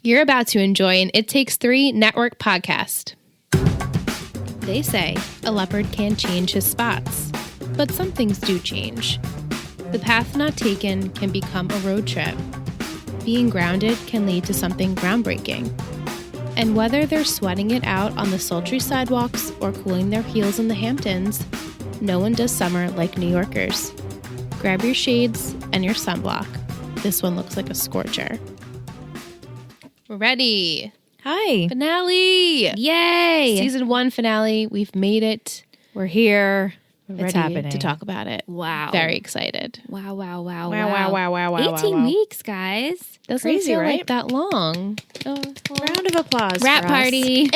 You're about to enjoy an It Takes Three network podcast. They say a leopard can't change his spots, but some things do change. The path not taken can become a road trip. Being grounded can lead to something groundbreaking. And whether they're sweating it out on the sultry sidewalks or cooling their heels in the Hamptons, no one does summer like New Yorkers. Grab your shades and your sunblock. This one looks like a scorcher. We're ready. Hi. Finale. Yay. Season 1 finale. We've made it. We're here. We're It's ready happening. to talk about it. Wow. Very excited. Wow. Wow, wow. 18 weeks, guys. Doesn't Crazy, feel right? like that long. Round of applause. Rat for us. party.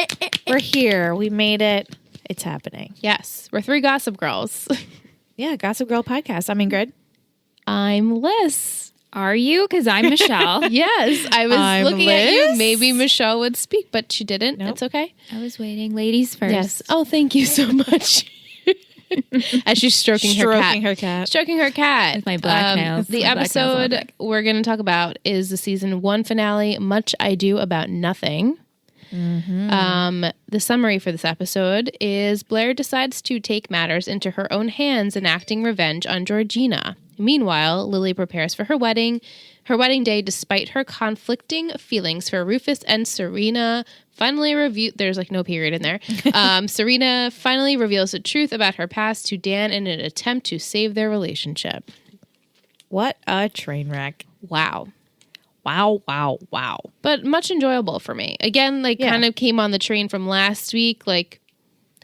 We're here. We made it. It's happening. Yes. We're 3 Gossip Girls. Yeah, Gossip Girl podcast. I'm Ingrid. I'm Liz. Are you? Because I'm Michelle. Yes. I was I'm looking at you. Liz. Maybe Michelle would speak, but she didn't. Nope. It's okay. I was waiting. Ladies first. Yes. Oh, thank you so much. As she's stroking her cat. Stroking her cat. With my black nails. The My black nails on episode it. we're going to talk about is the season 1 finale, Much Ado About Nothing. The summary for this episode is Blair decides to take matters into her own hands, enacting revenge on Georgina. Meanwhile, Lily prepares for her wedding day, despite her conflicting feelings for Rufus and Serena. There's like no period in there. Serena finally reveals the truth about her past to Dan in an attempt to save their relationship. What a train wreck. Wow. Wow. But much enjoyable for me. Again, kind of came on the train from last week. Like,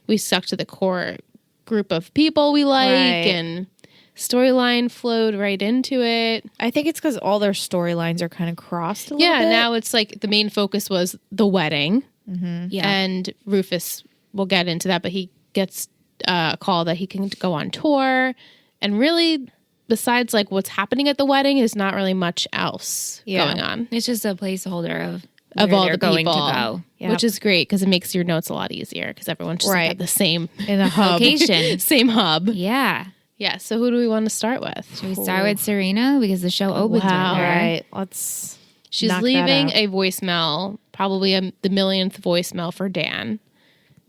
we stuck to the core group of people we like, Right. and storyline flowed right into it. I think it's because all their storylines are kind of crossed a little bit. Yeah, now it's like the main focus was the wedding. Yeah. And Rufus, we'll get into that, but he gets a call that he can go on tour. And really, besides like what's happening at the wedding, is not really much else going on. It's just a placeholder of Of where all they're the going people, to go. Yep. which is great because it makes your notes a lot easier because everyone's just like Right. at the same In a hub. Location. same hub. Yeah. Yeah. So who do we want to start with? Should we start with Serena? Because the show opens Wow. with All her. right. Let's She's knock that leaving out. a voicemail, probably the millionth voicemail for Dan.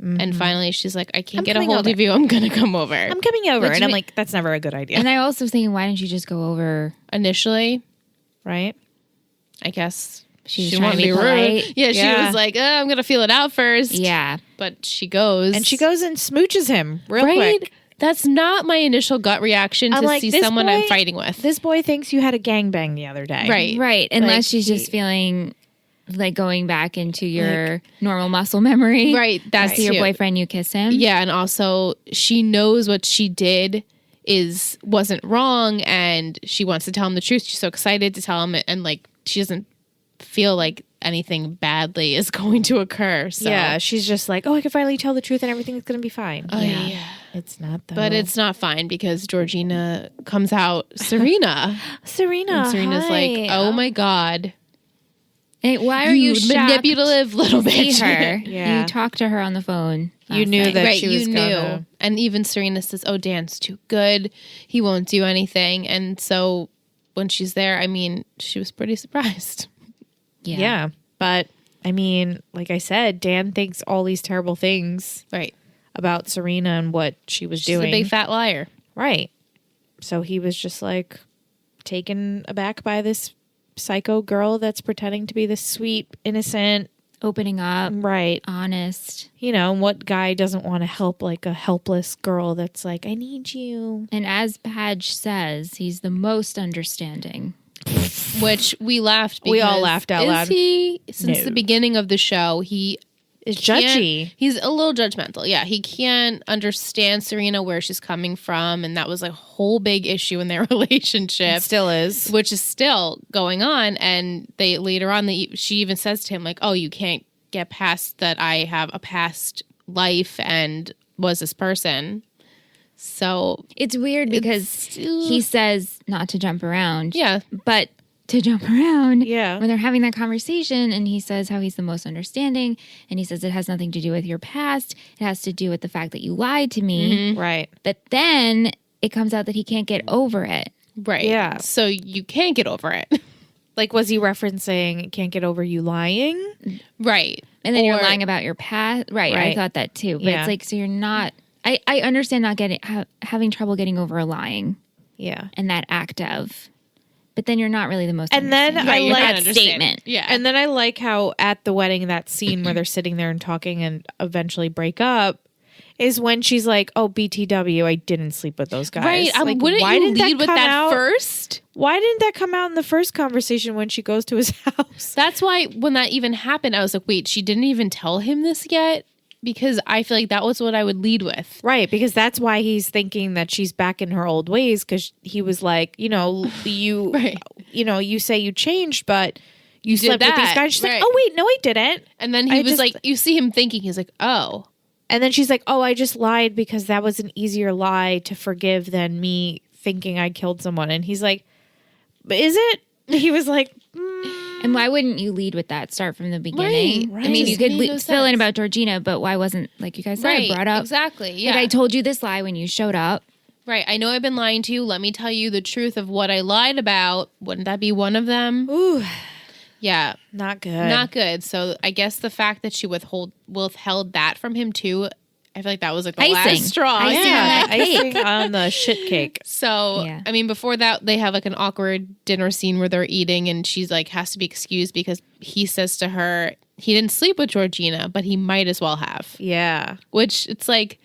And finally, she's like, I can't I'm get a coming hold over. of you. I'm going to come over. I'm coming over. Which And I'm ma- like, that's never a good idea. And I also was thinking, why didn't you just go over? Initially, Right? I guess She's she trying to wanted be to be polite. rude. Yeah, she Yeah. was like, I'm going to feel it out first. Yeah. But she goes. And she goes and smooches him real right? quick. That's not my initial gut reaction I'm to like, see this someone I'm boy- fighting with. This boy thinks you had a gangbang the other day. Right. Right. Unless Like, she's just feeling like going back into your normal muscle memory. Right. That's See your too. boyfriend, you kiss him. Yeah, and also she knows what she did wasn't wrong, and she wants to tell him the truth. She's so excited to tell him it, and like she doesn't feel like anything badly is going to occur. So Yeah, she's just like, oh, I can finally tell the truth and everything's going to be fine. yeah. It's not though. But it's not fine because Georgina comes out Serena. Serena. And Serena's like, oh my God. Hey, why are you shocked manipulative little to see bitch. her? Yeah. You talked to her on the phone. You last knew night. that Right, she was you knew. gonna- And even Serena says, oh, Dan's too good. He won't do anything. And so when she's there, I mean, she was pretty surprised. Yeah. But I mean, like I said, Dan thinks all these terrible things Right. about Serena and what she was She's doing. a big fat liar. Right. So he was just like taken aback by this psycho girl that's pretending to be this sweet, innocent. Opening up, Right. honest. You know, what guy doesn't want to help like a helpless girl that's like, I need you. And as Padge says, he's the most understanding. Which we laughed because We all laughed out loud. Since No. the beginning of the show, he It's can't- judgy. He's a little judgmental. Yeah, he can't understand Serena where she's coming from, and that was a whole big issue in their relationship. It still is. Which is still going on. And they later on, she even says to him, like, oh, you can't get past that I have a past life and was this person. So, It's weird because he says not to jump around. yeah. But to jump around. Yeah. When they're having that conversation and he says how he's the most understanding and he says it has nothing to do with your past. It has to do with the fact that you lied to me. Right. But then it comes out that he can't get over it. Right. Yeah. So you can't get over it. Like, was he referencing can't get over you lying? Right. And then you're Or- lying about your past. Right. I Right. thought that too. But Yeah. it's like, so you're not. I understand not having trouble getting over a lying Yeah. and that act of. But then you're not really the most. And then understanding. I you're like not that understanding. statement. Yeah. And then I like how at the wedding, that scene where they're sitting there and talking and eventually break up is when she's like, "Oh, BTW, I didn't sleep with those guys." Right. Like, Wouldn't why you didn't lead with come that out? first? Why didn't that come out in the first conversation when she goes to his house? That's why when that even happened, I was like, wait, she didn't even tell him this yet? Because I feel like that was what I would lead with. Right, because that's why he's thinking that she's back in her old ways, because he was like, you Right. you say you changed, but you did slept with these that, guys. She's right. like, oh wait, no, I didn't. And then I he was just- like, you see him thinking, he's like, oh. And then she's like, oh, I just lied because that was an easier lie to forgive than me thinking I killed someone. And he's like, but is it? He was like, And why wouldn't you lead with that? Start from the beginning. right. I mean, you Just could made no fill in sense. about Georgina, but why wasn't, like you guys said, brought up? Exactly. Yeah. Like, I told you this lie when you showed up. right. I know I've been lying to you. Let me tell you the truth of what I lied about. Wouldn't that be one of them? ooh, Yeah. not good. Not good. So I guess the fact that she withheld that from him too, I feel like that was like the Icing. last straw. Icing on yeah, that cake. icing on the shit cake. So, Yeah. I mean, before that, they have like an awkward dinner scene where they're eating and she's like, has to be excused because he says to her, he didn't sleep with Georgina, but he might as well have. Yeah. Which it's like,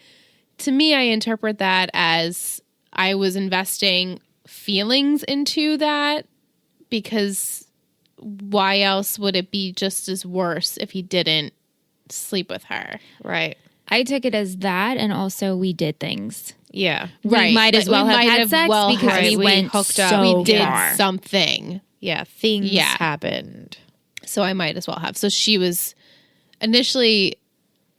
to me, I interpret that as I was investing feelings into that because why else would it be just as worse if he didn't sleep with her? Right. I took it as that, and also we did things. Yeah. We might as Like, well we have might had sex because had- we went hooked up. so we did far. something. Yeah. Things Yeah. happened. So I might as well have. So she was initially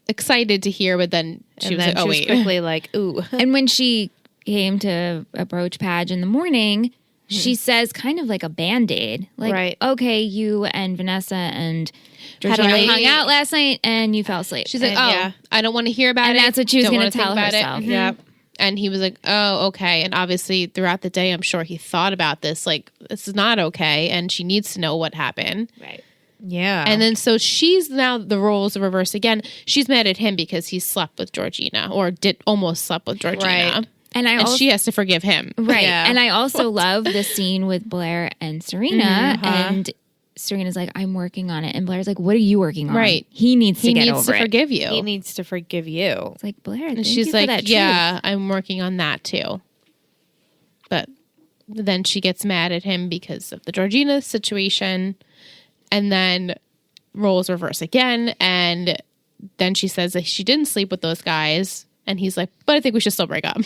excited to hear, but then she And was then like, oh, she was wait. quickly like, ooh. And when she came to approach Padge in the morning, she says kind of like a Band-Aid. Like, Right. okay, you and Vanessa and Had a Georgina late- hung out last night and you fell asleep. She's like, And oh, yeah. I don't want to hear about And it. that's what she was Don't gonna wanna think tell about it. herself. Mhm. Yep. And he was like, oh, okay. And obviously throughout the day, I'm sure he thought about this. Like, this is not okay. And she needs to know what happened. right. Yeah. And then so she's now the roles are reversed again. She's mad at him because he slept with Georgina or did almost slept with Georgina. Right. And I And also she has to forgive him. right. Yeah. And I also love the scene with Blair and Serena. uh-huh. And Serena's like, I'm working on it. And Blair's like, what are you working on? Right. He needs to He get needs over to it. forgive you. he needs to forgive you. It's like, Blair, And thank she's you for like, that truth. yeah, I'm working on that too. But then she gets mad at him because of the Georgina situation. And then roles reverse again. And then she says that she didn't sleep with those guys. And he's like, but I think we should still break up.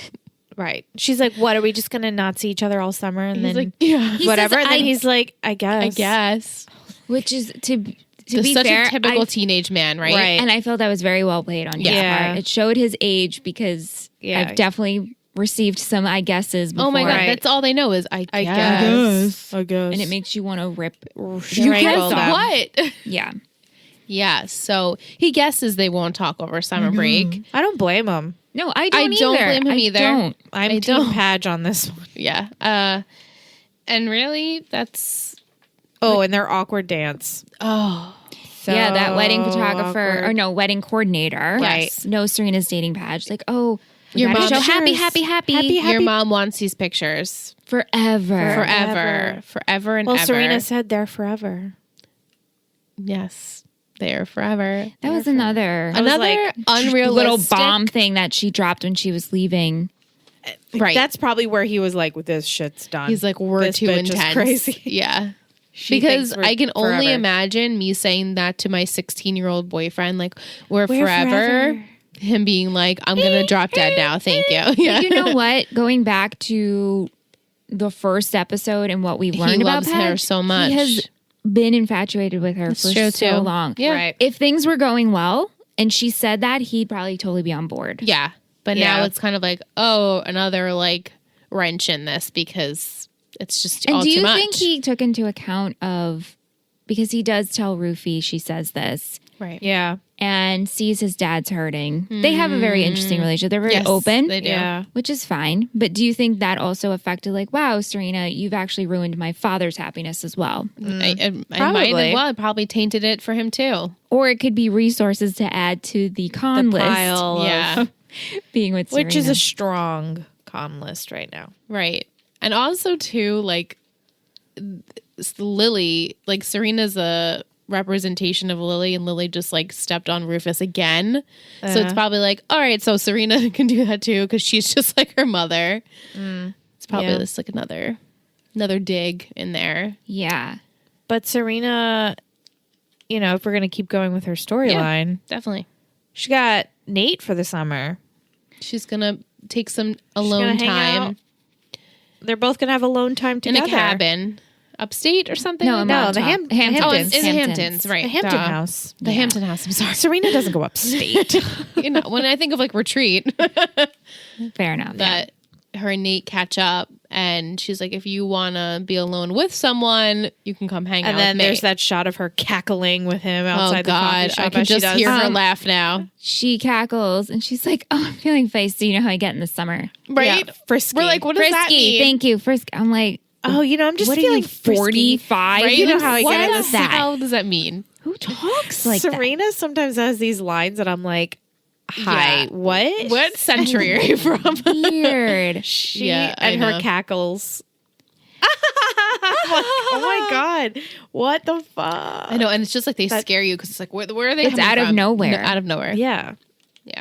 Right. She's like, what, are we just going to not see each other all summer? And He's then like, yeah, He whatever. says, And then I- he's like, I guess. I guess. Which is to Just be such fair, a typical I- teenage man, right? Right. and I felt that was very well played on his Yeah. part. It showed his age because Yeah. I've definitely received some I guesses before. Oh my God. Right. That's all they know is I I guess. guess. I guess. And it makes you want to rip. You Strangle guess them. what? Yeah. Yeah. So he guesses they won't talk over summer break. I don't blame him. No, I don't don't either. blame him I either. Don't. I'm I Team don't. Padge on this one. Yeah. And really, that's Oh, and their awkward dance. oh So Yeah, that wedding photographer awkward. or no, wedding coordinator. Right. No, Serena's dating Padge. Like, oh, we Your gotta mom show happy, shares. happy, happy, Happy, happy. your mom wants these pictures forever. forever and Well, ever. Serena said they're forever. Yes, they are forever. That was another was Another like, unrealistic little bomb thing that she dropped when she was leaving. Right. That's probably where he was like, this shit's done. He's like, we're This too bitch is intense. crazy. Yeah. She Because thinks we're I can only forever. imagine me saying that to my 16-year-old boyfriend, like, we're We're forever. forever. Him being like, I'm going to drop dead now. Thank you. Yeah. You know what? Going back to the first episode and what we've learned about loves her Padge, so much. He has been infatuated with her for true, so too. long. Yeah. Right. If things were going well and she said that, he'd probably totally be on board. Yeah. But Yeah. now it's kind of like, oh, another like wrench in this because it's just And all do too you much. think he took into account of, because he does tell Rufy, she says this, right. Yeah. and sees his dad's hurting. They have a very interesting relationship. They're very open. They do. Yeah. Which is fine. But do you think that also affected, like, wow, Serena, you've actually ruined my father's happiness as well? I might Probably. as well. It probably tainted it for him too. Or it could be resources to add to the con The list pile of- Yeah. being with Serena. which is a strong con list right now. Right. And also too, like Lily, like Serena's a representation of Lily, and Lily just like stepped on Rufus again. So it's probably like, all right, so Serena can do that too because she's just like her mother. It's probably Yeah. just like another dig in there. Yeah. But Serena, if we're going to keep going with her storyline, Definitely. she got Nate for the summer. She's gonna take some She's alone gonna hang time out. They're both going to have alone time in together. a cabin. Upstate or something? No, like No, that? the Hamptons. Hamptons. Oh, it's in the Hamptons. Hamptons, right? The Hampton Duh. house. The Yeah. Hampton House. I'm sorry. Serena doesn't go upstate. When I think of like retreat, Fair enough. that her and Nate catch up, and she's like, "If you want to be alone with someone, you can come hang out." And then with me. there's that shot of her cackling with him Oh outside the coffee God, shop. I can as she just does. hear her laugh now. She cackles and she's like, "Oh, I'm feeling feisty. You know how I get in the summer." Right? Yeah, frisky. We're like, what does that Frisky. mean? Thank you. Frisky. I'm like, Oh, I'm just what are feeling you, frisky. 45? Right? You know how I what get in the the hell does that mean? Who talks like that? Serena sometimes has these lines that I'm like, hi, Yeah. what? What century are you from? Weird. She Yeah, I and her know. cackles. I'm like, oh my God. What the fuck? I know, and it's just like they scare you because it's like, where are they? It's coming out of from? nowhere. No, out of nowhere. Yeah.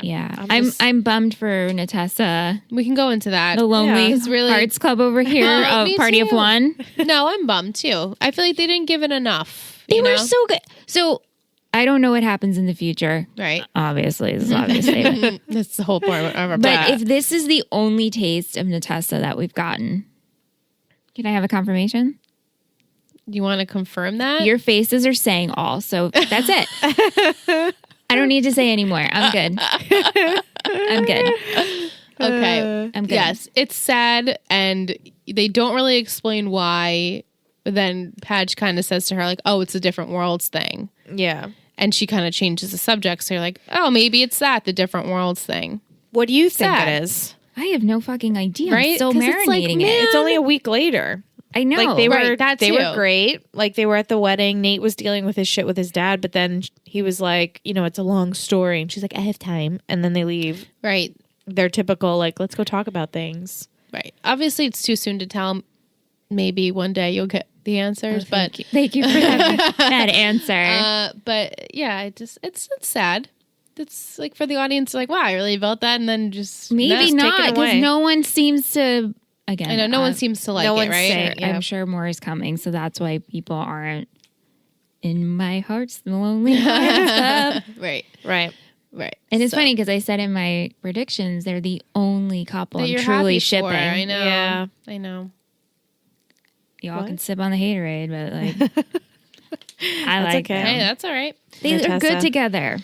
Yeah. I'm just- I'm bummed for Natessa, We can go into that. the Lonely it's really- Hearts Club over here Oh, of me Party of too. One. No, I'm bummed too. I feel like they didn't give it enough. They you were know? so good. So I don't know what happens in the future. right. Obviously, this is obviously. That's the whole point of our But if this is the only taste of Natessa that we've gotten, can I have a confirmation? you want to confirm that? Your faces are saying all, so that's it. I don't need to say anymore. I'm good. I'm good. Okay. I'm good. Yes, it's sad, and they don't really explain why. But then Padge kind of says to her, like, "Oh, it's a different worlds thing," Yeah. and she kind of changes the subject. So you're like, "Oh, maybe it's that the different worlds thing." What do you think Sad. it is? I have no fucking idea. Right? I'm still 'Cause it's like, marinating man, it. It's only a week later. I know. Like they were, Right, that they too. were great. Like they were at the wedding. Nate was dealing with his shit with his dad, but then he was like, it's a long story, and she's like, I have time, and then they leave. Right. Their typical like, let's go talk about things. Right. Obviously, it's too soon to tell. Maybe one day you'll get the answers, but Thank you for that answer. but yeah, it's sad. It's like for the audience, like, wow, I really felt that, and then just Maybe no, it's not, taken because away. no one seems to. Again, I know no one seems to like no it, one's right? saying- Yeah. I'm sure more is coming, so that's why people aren't in my heart's the lonely hearts club. Right, Right. right. And it's So, funny because I said in my predictions they're the only couple that I'm you're truly happy shipping. for. I know. Yeah. I know. Y'all What? can sip on the haterade, but like I like okay. them. Hey, that's all right. They are Natessa. good together.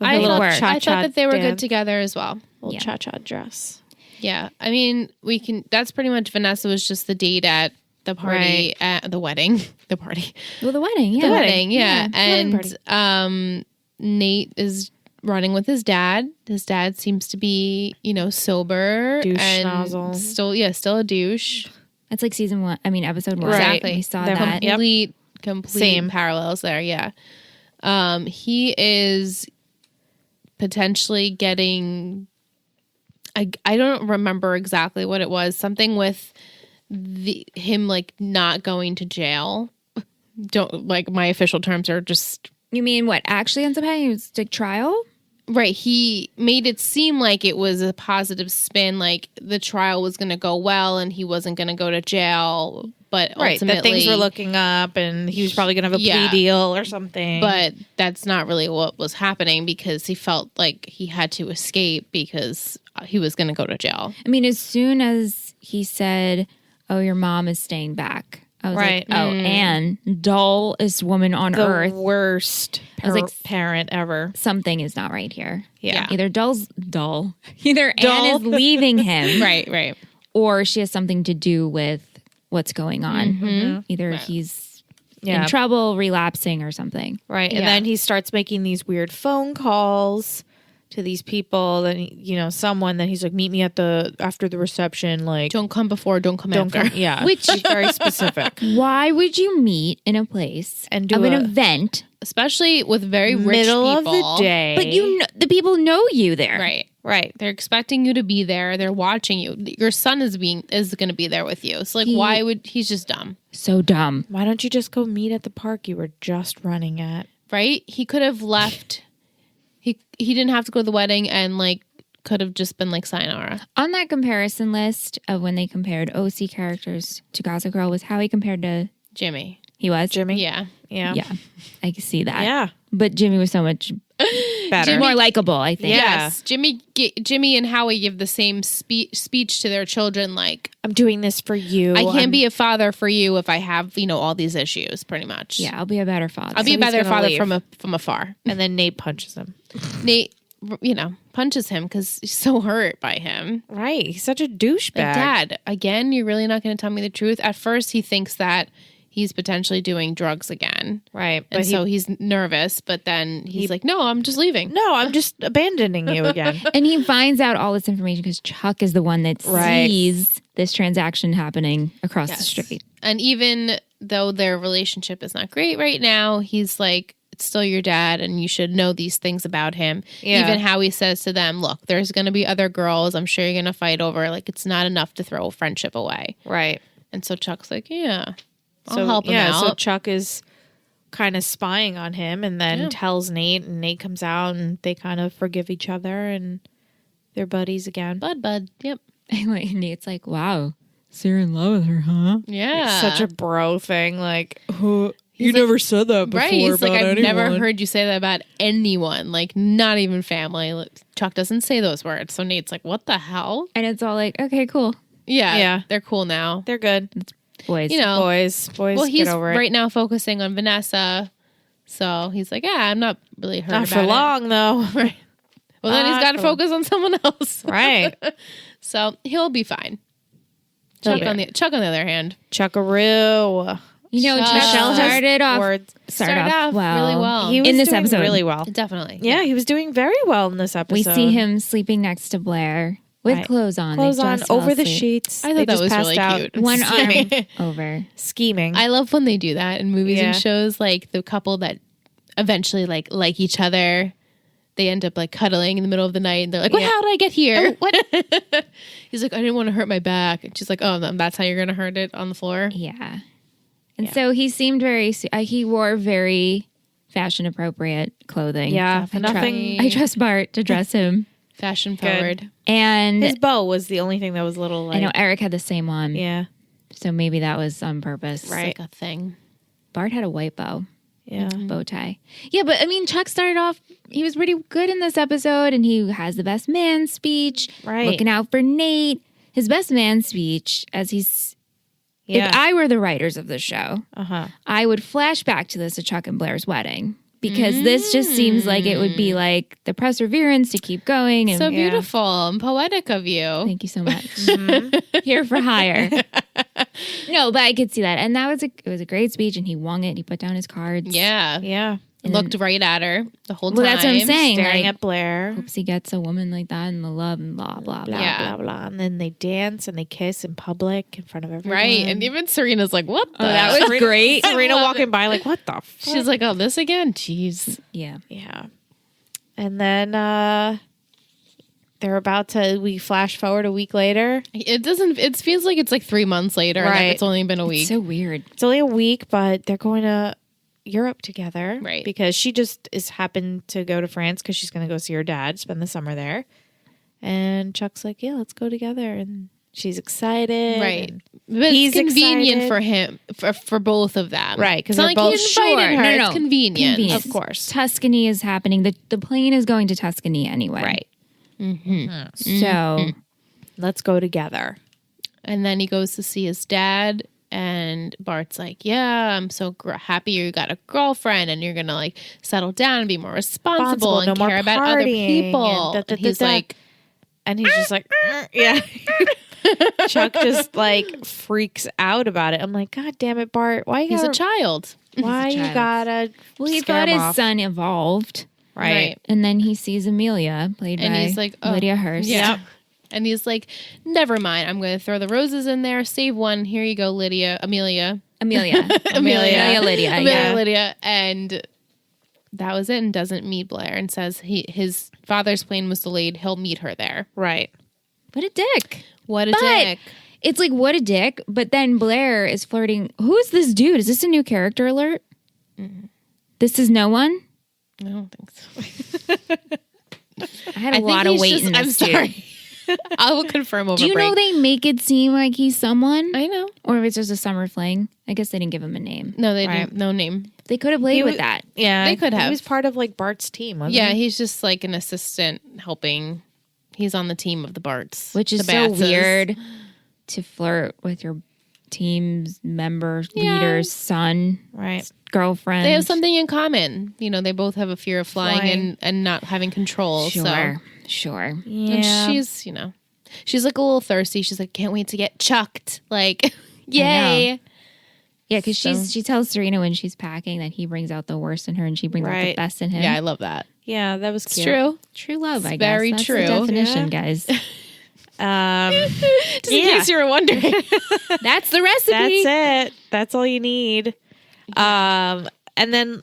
I little thought, work. I thought cha-cha that they were dance. good together as well. Little Yeah. cha-cha dress. Yeah, I mean, we can. That's pretty much Vanessa was just the date at the party Right. at the wedding, the party, Well, the wedding, yeah. the wedding. Yeah, wedding party. and Nate is running with his dad. His dad seems to be, sober Douche and nozzle. still a douche. It's like season 1. I mean, episode 1. Right. We saw They're that. Yep. Complete Same. parallels there. Yeah, he is potentially getting. I don't remember exactly what it was. Something with him like not going to jail. Don't like my official terms are just You mean what actually ends up happening? It was like trial? right. He made it seem like it was a positive spin, like the trial was going to go well and he wasn't going to go to jail. But Right. ultimately, That things were looking up, and he was probably going to have a Yeah. plea deal or something. but that's not really what was happening because he felt like he had to escape because he was going to go to jail. I mean, as soon as he said, "Oh, your mom is staying back," I was Right. like, "Oh, Anne, dullest woman on the earth. worst I was like, parent ever. Something is not right here." Yeah. Either dull. Either Dull. Anne is leaving him, Right. or she has something to do with what's going on. Mm-hmm. Either he's Yeah. trouble, relapsing or something. Right. And Yeah. then he starts making these weird phone calls to these people that, someone that he's like, meet me after the reception. Like, Don't come before, don't come don't after. come. Yeah. Which- he's very specific. Why would you meet in a place And do of an a- event, Especially with very rich Middle people. of the day. but the people know you there? Right. Right. They're expecting you to be there. They're watching you. Your son is going to be there with you. So like, why would he's just dumb, So dumb. Why don't you just go meet at the park you were just running at? right? He could have left. He didn't have to go to the wedding and like could have just been like sayonara. On that comparison list of when they compared OC characters to Gossip Girl was how he compared to Jimmy. he was Jimmy? Yeah. Yeah. Yeah, I can see that. Yeah. But Jimmy was so much Better. more likable, I think. Yeah. Yes. Jimmy and Howie give the same speech to their children. Like, I'm doing this for you. I can't be a father for you if I have, all these issues, pretty much. Yeah, I'll be a better father. I'll be a he's better gonna father leave. from afar. And then Nate punches him. Nate, punches him because he's so hurt by him. Right. He's such a douchebag. Like, Dad, again, you're really not going to tell me the truth? At first, he thinks that he's potentially doing drugs again. Right. And so he's nervous, but then he's like, no, I'm just leaving. No, I'm just abandoning you again. And he finds out all this information because Chuck is the one that Right. sees this transaction happening across the street. And even though their relationship is not great right now, he's like, it's still your dad and you should know these things about him. Yeah. Even how he says to them, look, there's going to be other girls. I'm sure you're going to fight over. Like, it's not enough to throw friendship away. Right. And so Chuck's like, yeah, I'll help him yeah, out. so Chuck is kind of spying on him and then tells Nate, and Nate comes out and they kind of forgive each other and they're buddies again. Bud. Yep. And Nate's like, wow, so you're in love with her, huh? Yeah. Such a bro thing. Like, you never said that before. Right. He's like, about I've never anyone." heard you say that about anyone, like not even family. Like, Chuck doesn't say those words. So Nate's like, what the hell? And it's all like, okay, cool. Yeah. Yeah. They're cool now. They're good. Boys. Boys, Well, he's get over it. right now focusing on Vanessa. So he's like, yeah, I'm not really hurt Not about for it. long, though. Right. Well, then he's Not got to for long. focus on someone else. Right. So he'll be fine. He'll Chuck be on the other hand, Chuckaroo. Chuck Michelle has started off started off really well. He was in this doing episode. really well. Definitely. Yeah, he was doing very well in this We episode. see him sleeping next to Blair with Right. clothes on. Clothes They on just fell over the asleep. sheets. I thought They that just was passed really out. cute. One Scheming. arm over. Scheming. I love when they do that in movies Yeah. and shows, like the couple that eventually like each other. They end up like cuddling in the middle of the night and they're like, well, Yeah. how did I get here? what? He's like, I didn't want to hurt my back. And she's like, oh, that's how you're going to hurt it on the floor. Yeah. And so he seemed he wore very fashion appropriate clothing. Yeah, Definitely. nothing. I trust Bart to dress him. Fashion forward. And His bow was the only thing that was a little like. I know Eric had the same one. Yeah. So maybe that was on purpose. It's like a thing. Bart had a white bow. Yeah. Bow tie. Yeah, but I mean, Chuck started off, he was pretty good in this episode and he has the best man speech. Right. Looking out for Nate. His best man speech, as he's, Yeah. if I were the writers of the show, Uh-huh. I would flash back to this at Chuck and Blair's wedding because this just seems like it would be like the perseverance to keep going. And So beautiful and poetic of you. thank you so much. Here for hire. No, but I could see that. And it was a great speech and he won it. He put down his cards. Yeah. Yeah. Looked right at her the whole time. Well, that's what I'm saying. Staring Like, at Blair. hopes he gets a woman like that and the love and blah, blah, blah. Blah, Yeah. blah, blah. And then they dance and they kiss in public in front of everyone. Right. And even Serena's like, what the? That was great. Serena walking by like, what the fuck? She's like, oh, this again? Jeez. Yeah. Yeah. And then they're about to, we flash forward a week later. It feels like it's like 3 months later. Right. And it's only been a week. It's so weird. It's only a week, but they're going to Europe together. Right. Because she just happened to go to France because she's going to go see her dad, spend the summer there. And Chuck's like, yeah, let's go together. And she's excited. Right. and- But He's it's convenient excited. for him, for both of them. Right, 'cause It's not they're like both he invited short. her. No, It's no. convenient. Convenient. Of course. Tuscany is happening. The plane is going to Tuscany anyway. Right. So Let's go together. And then he goes to see his dad. And Bart's like, yeah, I'm so happy you got a girlfriend and you're going to like settle down and be more responsible and no more care about other partying people. and And he's like, And he's just like, yeah. Chuck just like freaks out about it. I'm like, God damn it, Bart. Why you he's a gotta-" child. Why you child. gotta Well, he scare thought him his off? son evolved, Right. and then he sees Amelia, played And by he's like, oh, Lydia Hurst. Yeah. Yep. And he's like, never mind. I'm going to throw the roses in there. Save one. Here you go, Amelia. Amelia. Amelia. Lydia. Yeah. Lydia. And that was it. And doesn't meet Blair and says his father's plane was delayed. He'll meet her there. Right. What a dick. What a But dick. it's like, what a dick. But then Blair is flirting. Who is this dude? Is this a new character alert? This is no one? I don't think so. I had a lot of weight in this I'm dude. sorry. I will confirm over Do you break. know they make it seem like he's someone? I know. Or if it's just a summer fling. I guess they didn't give him a name. No, they Right. didn't. No name. They could have played He with was- that. Yeah. They could have. He was part of like Bart's team, wasn't Yeah, he? he's just like an assistant helping. He's on the team of the Barts. Which is the so Basses. weird to flirt with your team's member, leader's son, Right. girlfriend. They have something in common. You know, they both have a fear of flying. And not having control. Sure. Sure. Yeah. And she's, she's like a little thirsty. She's like, can't wait to get chucked. Like, yay. Yeah, because she tells Serena when she's packing that he brings out the worst in her and she brings out the Right. best in him. Yeah, I love that. Yeah, that was It's cute. true. True love, I guess. very That's true. the definition, Yeah. guys. Just in Yeah. case you were wondering. That's the recipe. That's it. That's all you need. And then,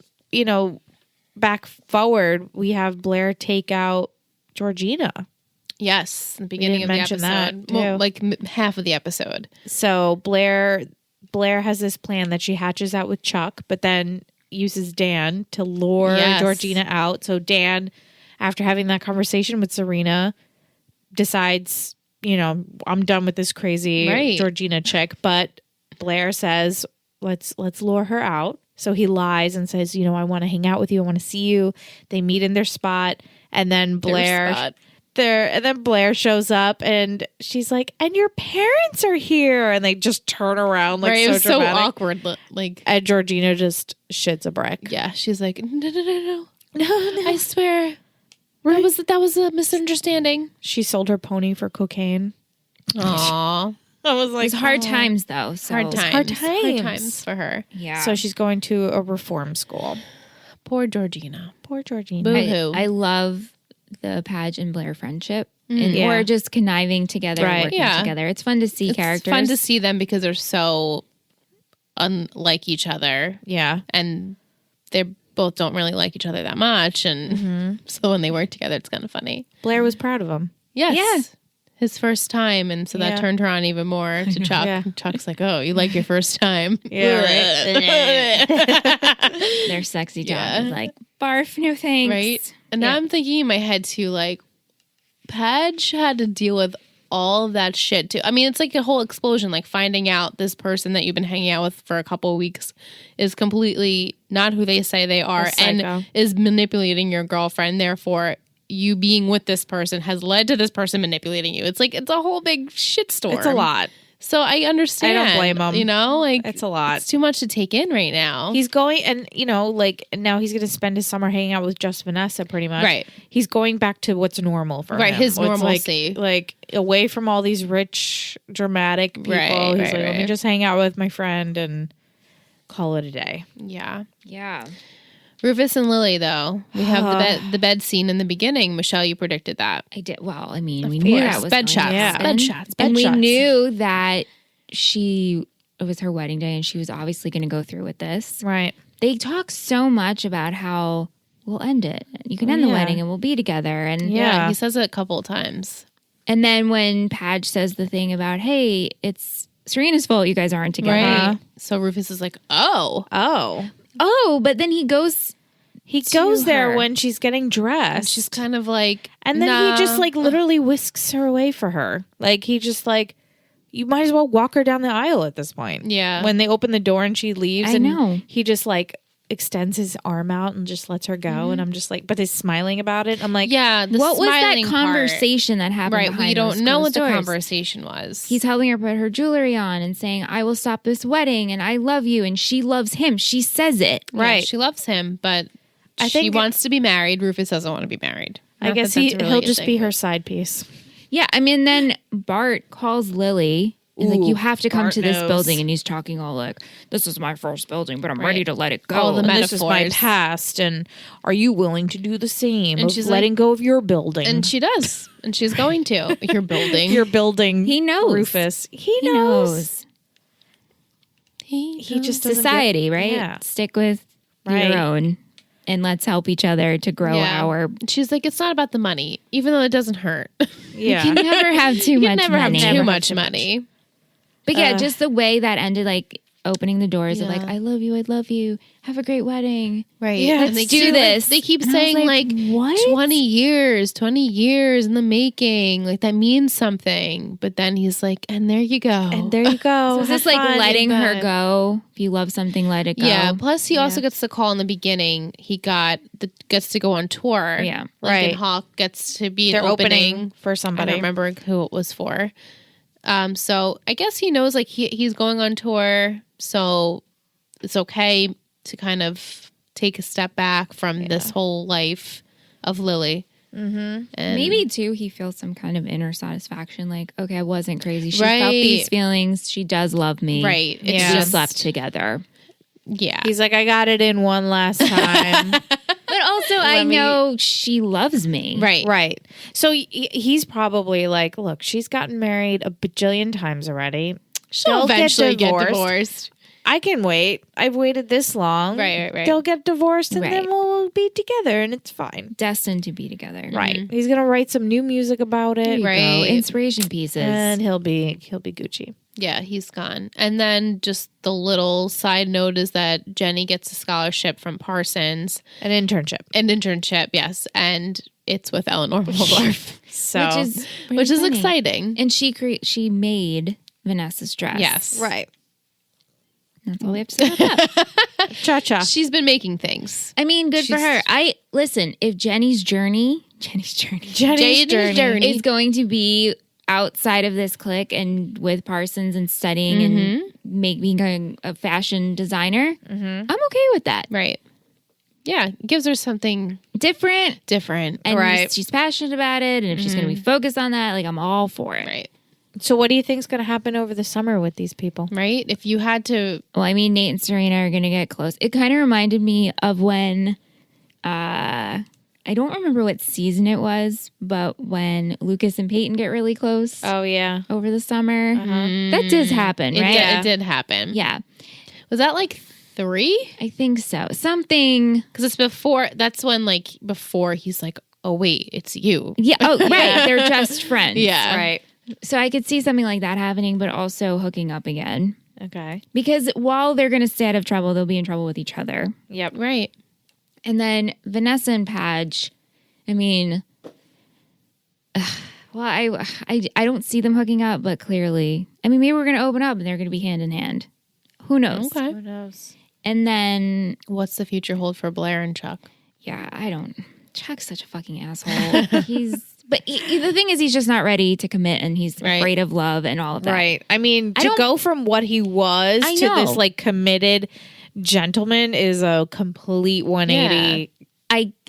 back forward, we have Blair take out Georgina. Yes, the beginning of didn't the mention episode. that, Well, too. like half of the episode. So Blair has this plan that she hatches out with Chuck, but then uses Dan to lure Yes. Georgina out. So Dan, after having that conversation with Serena, decides, I'm done with this crazy Right. Georgina chick. But Blair says, let's lure her out. So he lies and says, I want to hang out with you. I want to see you. They meet in their spot, and then Blair spot. and then Blair shows up and she's like, and your parents are here, and they just turn around like Right, it so was so dramatic. awkward. Like, And Georgina just shits a brick. yeah, she's like, no. No, I swear. That was a misunderstanding. She sold her pony for cocaine. Aww. I was It like, was hard times, though. So. Hard times. hard Hard times. times for her. Yeah. So she's going to a reform school. Poor Georgina. Poor Georgina. Boo. Boo-hoo. I love the Padge and Blair friendship. Yeah. Or just conniving together, Right. working Yeah. together. It's fun to see It's characters. fun to see them because they're so unlike each other. Yeah. And they both don't really like each other that much. And so when they work together, it's kind of funny. Blair was proud of him. Yes. Yeah. His first time. And so that Yeah. turned her on even more to Chuck. Yeah. Chuck's like, oh, you like your first time? Yeah, Their sexy dog Yeah. is like, barf, no thanks. Right? And now I'm thinking in my head too, like, Padge had to deal with all of that shit too. I mean, it's like a whole explosion, like finding out this person that you've been hanging out with for a couple of weeks is completely not who they say they are psycho. and is manipulating your girlfriend. Therefore, you being with this person has led to this person manipulating you. It's like, it's a whole big shitstorm. It's a lot. So I understand. I don't blame him. You know, like, It's a lot. It's too much to take in right now. He's going, and now he's going to spend his summer hanging out with just Vanessa, pretty much. Right. He's going back to what's normal for him. Right, his What's normalcy. like away from all these rich, dramatic people. Right, He's right, like, let me right. just hang out with my friend and call it a day. Yeah. Yeah. Rufus and Lily, though, we have the bed scene in the beginning. Michelle, you predicted that. I did. Well, I mean, we Of knew course. that was Bed going to shots, happen. bed shots, bed and we shots. knew that it was her wedding day and she was obviously going to go through with this. Right. They talk so much about how we'll end it. You can end the Yeah. wedding and we'll be together. And Yeah. He says it a couple of times. And then when Padge says the thing about, hey, it's Serena's fault you guys aren't together. Right. So Rufus is like, oh. Oh, but then he goes He goes there her. when she's getting dressed. She's kind of like, and then nah. he just like literally whisks her away for her. Like he just like, you might as well walk her down the aisle at this point. Yeah. When they open the door and she leaves, I and know. he just like extends his arm out and just lets her go. And I'm just like, but he's smiling about it. I'm like, yeah. The what was that smiling part. conversation that happened Right. behind We don't those know what closed the doors? conversation was. He's helping her put her jewelry on and saying, I will stop this wedding and I love you. And she loves him. She says it. Yeah, right. she loves him, but I she think- wants to be married. Rufus doesn't want to be married. I Not guess that that's really he'll a just thing, be but- her side piece. Yeah. I mean, then Bart calls Lily He's like, Ooh, you have to come Bart to this knows. building. And he's talking all like, this is my first building, but I'm ready to let it go. All the And this is my metaphors. past, and are you willing to do the same? And of she's letting go of your building. And she does. And she's going to. Your building. your building. He knows. Rufus. He He knows. knows. he just doesn't Society, get- right? Yeah. Stick with Right. your own. And let's help each other to grow our. She's like, it's not about the money, even though it doesn't hurt. Yeah. You can never have too You much can never money. have too Never much have too much. money. But yeah, just the way that ended, like opening the doors of Yeah. like, I love you, have a great wedding. Right. Yeah. And Let's do this. They keep And I was saying like, like what? 20 years in the making. Like that means something. But then he's like, and there you go. And there you go. So is this Have like fun. letting her But- go? If you love something, let it go. Yeah. Plus, he also gets the call in the beginning. He gets to go on tour. Yeah. Lincoln Right. Hawk gets to be They're an opening for I somebody. don't remember who it was for. So I guess he knows like he's going on tour, so it's okay to kind of take a step back from this whole life of Lily. Mm-hmm. And Maybe too, he feels some kind of inner satisfaction. Like, okay, I wasn't crazy. She Right. felt these feelings. She does love me. right, it's We Yeah. just left together. yeah, He's like, I got it in one last time. But also, I know she loves me. right, Right. So he's probably like, look, she's gotten married a bajillion times already. She'll They'll eventually get divorced. divorced. I can wait. I've waited this long. Right. They'll get divorced and Right. then we'll be together and it's fine. Destined to be together. Right. He's gonna write some new music about it. There you Right. go. Inspiration pieces. And he'll be Gucci. Yeah, he's gone. And then just the little side note is that Jenny gets a scholarship from Parsons, An internship. yes, and it's with Eleanor Waldorf, So which is funny. exciting. And she made Vanessa's dress. Yes, right. That's all we have to say about that. Cha-cha. She's been making things. I mean, good for She's- her. Listen, if Jenny's journey Jenny's Jenny's journey. is going to be outside of this clique and with Parsons and studying and being a fashion designer, I'm okay with that. Right. Yeah, it gives her something Different. different. And Right. she's passionate about it. And if she's going to be focused on that, like I'm all for it. Right. So what do you think's gonna happen over the summer with these people? Right. If you had to, Well, I mean, Nate and Serena are going to get close. It kind of reminded me of when, I don't remember what season it was, but when Lucas and Peyton get really close Oh yeah. over the summer. That does happen, it, right? did, it did happen. Yeah, Was that like 3? I think so. Something. Because it's before. That's when before he's like, oh wait, it's you. Yeah. Oh, right. They're just friends. Yeah. Right. So I could see something like that happening, but also hooking up again. Okay. Because while they're going to stay out of trouble, they'll be in trouble with each other. Yep. Right. And then Vanessa and Padge, I mean, well, I don't see them hooking up, but clearly, I mean, maybe we're going to open up and they're going to be hand in hand. Who knows? Okay. Who knows? And then, What's the future hold for Blair and Chuck? yeah, I don't. Chuck's such a fucking asshole. The thing is, he's just not ready to commit, and he's Right. afraid of love and all of that. Right. I mean, I to don't- go from what he was I to know. this committed gentleman is a complete 180.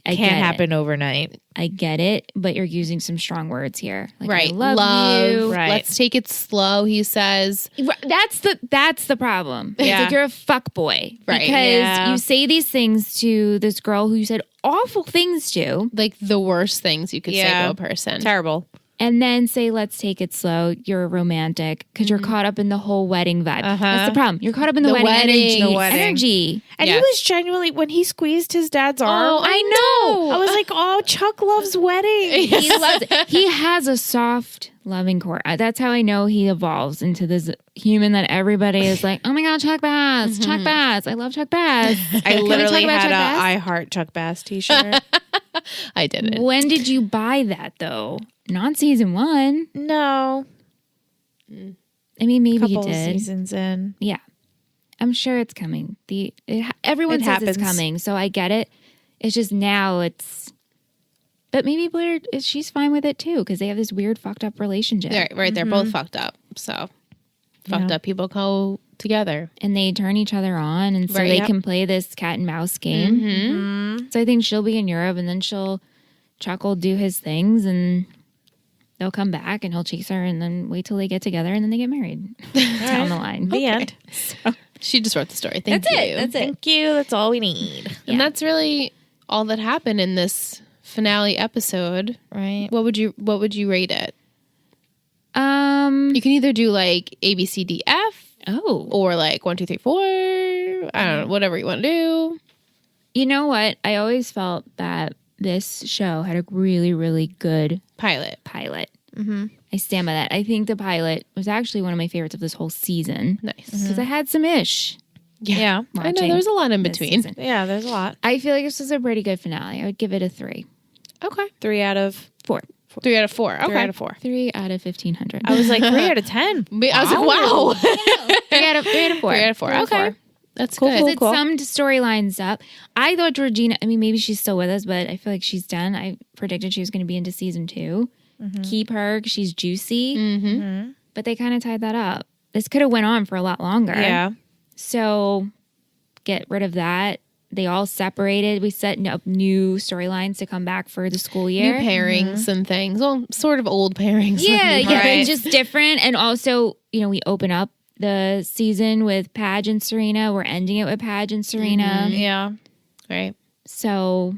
I Can't get it. happen overnight. I get it, but you're using some strong words here. Like, Right. I love you. Right. Let's take it slow, he says. That's the problem. It's Yeah. like you're a fuck boy. Right. Because Yeah. you say these things to this girl who you said awful things to, Like the worst things you could say Yeah. to a person. Terrible. and then say, let's take it slow. You're a romantic because you're caught up in the whole wedding vibe. That's the problem. You're caught up in the, The wedding, wedding. energy. The wedding. Energy. And Yes. he was genuinely, when he squeezed his dad's arm, Oh, I know. I was like, oh, Chuck loves weddings. He loves it. He has a soft, loving core. That's how I know he evolves into this human that everybody is like, oh my God, Chuck Bass, Chuck Bass. I love Chuck Bass. I Can we literally talk about had Chuck a Bass? I Heart Chuck Bass t-shirt. I didn't. When did you buy that though? Not season 1. No. I mean, maybe you Couple did. seasons in. Yeah, I'm sure it's coming. Everyone It says it's happens. coming, so I get it. It's just now it's. But maybe Blair, she's fine with it too because they have this weird fucked up relationship, Right. They're both fucked up. So fucked up people go together. and they turn each other on, and so Right, they yep. can play this cat and mouse game. So I think she'll be in Europe, and then Chuck will do his things, and they'll come back and he'll chase her and then wait till they get together and then they get married down the line. The end. She just wrote the story. Thank That's you. it. That's it. Thank you. That's all we need. And that's really all that happened in this finale episode. Right. What would you rate it? You can either do like A, B, C, D, F, or like 1, 2, 3, 4. I don't know, whatever you want to do. You know what? I always felt that this show had a really, really good Pilot. Mm-hmm. I stand by that. I think the pilot was actually one of my favorites of this whole season. Nice. Because I had some ish. Yeah. I know there was a lot in between. Yeah, there's a lot. I feel like this was a pretty good finale. I would give it a 3. Okay. 3 out of 4. 3 out of 4. Okay. 3 out of 4. 3 out of 1,500. I was like 3 out of 10. I was like, wow. 3 out of 4. 3 out of 4. 3 out of Okay. 4. That's Cool, good. cool. It summed storylines up. I thought Georgina, I mean, maybe she's still with us, but I feel like she's done. I predicted she was going to be into season 2. Keep her 'cause she's juicy. Mm-hmm. But they kind of tied that up. This could have went on for a lot longer. Yeah. So get rid of that. They all separated. We set up new storylines to come back for the school year. New pairings and things. Well, sort of old pairings. Yeah, yeah, Right. just different. And also, we open up the season with Padge and Serena. We're ending it with Padge and Serena. Yeah. Right. So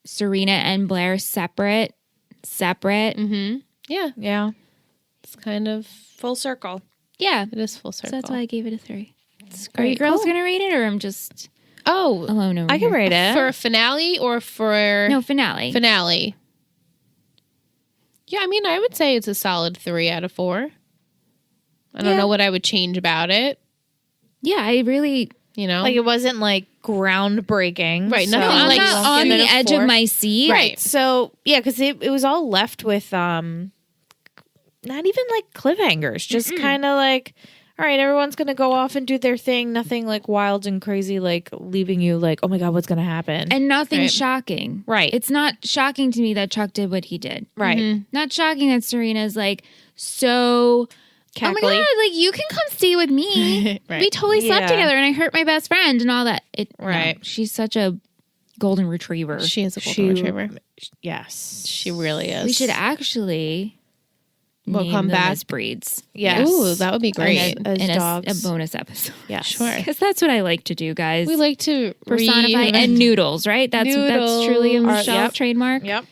Serena and Blair separate. Mm-hmm. Yeah. Yeah. It's kind of, Full circle. Yeah. it is full So circle. that's why I gave it a 3. It's Are you great. girls going to rate it or I'm just Oh, alone over I can here? rate it. for a finale or for No, finale. finale? Yeah, I mean, I would say it's a solid 3 out of 4. I don't know what I would change about it. Yeah, I really... Like it wasn't like groundbreaking. Right, So nothing I'm like not on give it the a edge 4. of my seat. Right. So yeah, because it was all left with not even like cliffhangers, just kind of like, all right, everyone's gonna go off and do their thing. Nothing like wild and crazy, like leaving you like, oh my god, what's gonna happen? And nothing Right. shocking. Right. It's not shocking to me that Chuck did what he did. right, Not shocking that Serena's like, so... Oh my Cackly. god! Like you can come stay with me. Right. We totally slept Yeah. together, and I hurt my best friend and all that. Right. No, she's such a golden retriever. She is a golden retriever. Yes, She really is. We should actually We'll name come them back. as breeds. yes. Ooh, that would be great. As in dogs. a bonus episode. Yes. Sure. Because that's what I like to do, guys. We like to personify and noodles, right? That's truly a Noodles. Michelle Yep. trademark. Yep.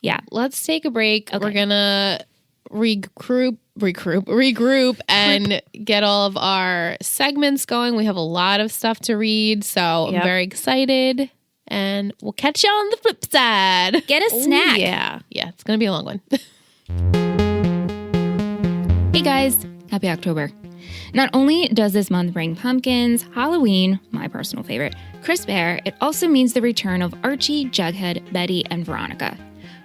Yeah. Let's take a break. Okay. We're gonna regroup and get all of our segments going. We have a lot of stuff to read, so Yep. I'm very excited. And we'll catch you on the flip side. Get a snack. Yeah. Yeah, it's gonna be a long one. Hey guys, happy October. Not only does this month bring pumpkins, Halloween, my personal favorite, crisp air, it also means the return of Archie, Jughead, Betty, and Veronica.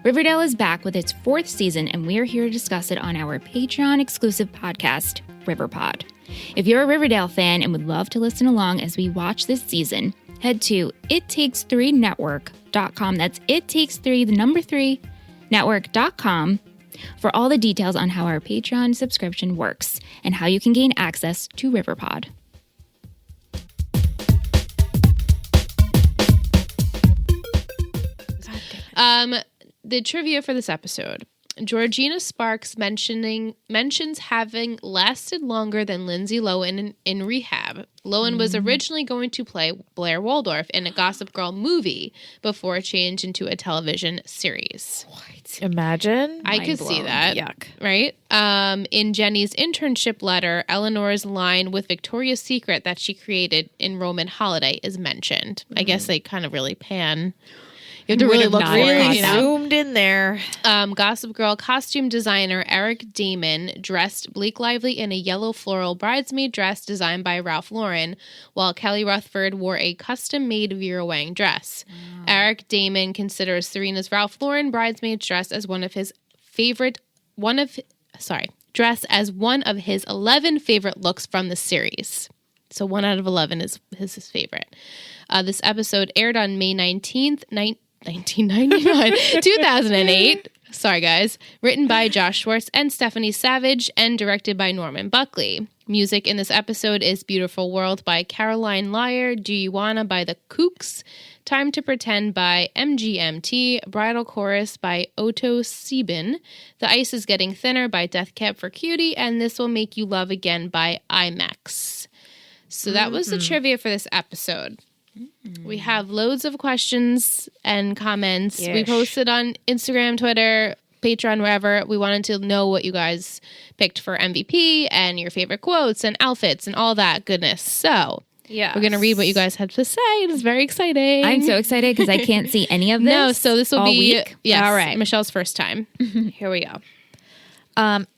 Riverdale is back with its 4th season, and we're here to discuss it on our Patreon-exclusive podcast, RiverPod. If you're a Riverdale fan and would love to listen along as we watch this season, head to ittakes3network.com. That's ittakes3, the number 3, network.com for all the details on how our Patreon subscription works and how you can gain access to RiverPod. The trivia for this episode. Georgina Sparks mentions having lasted longer than Lindsay Lohan in rehab. Lohan was originally going to play Blair Waldorf in a Gossip Girl movie before it changed into a television series. Imagine. I could see blown. that. Yuck. Right? In Jenny's internship letter, Eleanor's line with Victoria's Secret that she created in Roman Holiday is mentioned. I guess they kind of really pan. You have to really look for it. Really You know? zoomed in there. Gossip Girl costume designer Eric Damon dressed Blake Lively in a yellow floral bridesmaid dress designed by Ralph Lauren, while Kelly Rutherford wore a custom-made Vera Wang dress. Wow. Eric Damon considers Serena's Ralph Lauren bridesmaid dress as one of his 11 favorite looks from the series. So 1 out of 11 is his favorite. This episode aired on May 19th, 1999, 2008. Sorry, guys. Written by Josh Schwartz and Stephanie Savage and directed by Norman Buckley. Music in this episode is Beautiful World by Caroline Lyer, Do You Wanna by the Kooks, Time to Pretend by MGMT, Bridal Chorus by Otto Sieben, The Ice is Getting Thinner by Death Cab for Cutie, and This Will Make You Love Again by IMAX. So that was the trivia for this episode. We have loads of questions and comments. Yes. We posted on Instagram, Twitter, Patreon, wherever. We wanted to know what you guys picked for MVP and your favorite quotes and outfits and all that goodness. So we're going to read what you guys had to say. It's very exciting. I'm so excited because I can't see any of this. No, so this will all be week. Yes, All right. Michelle's first time. Here we go.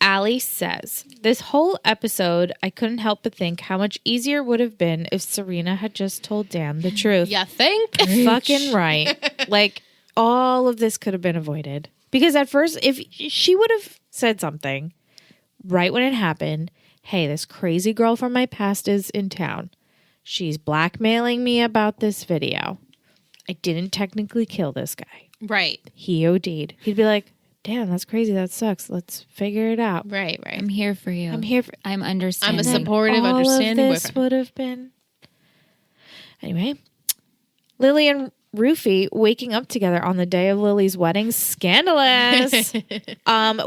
Allie says, this whole episode, I couldn't help but think how much easier it would have been if Serena had just told Dan the truth. You think? Fucking right. Like, all of this could have been avoided. Because at first, if she would have said something right when it happened, hey, this crazy girl from my past is in town. She's blackmailing me about this video. I didn't technically kill this guy. Right. He OD'd. He'd be like, damn, that's crazy. That sucks. Let's figure it out. Right. I'm here for you. I'm here for... I'm understanding. I'm a supportive, all understanding of this boyfriend. would have been... Anyway, Lily and Rufy waking up together on the day of Lily's wedding. Scandalous.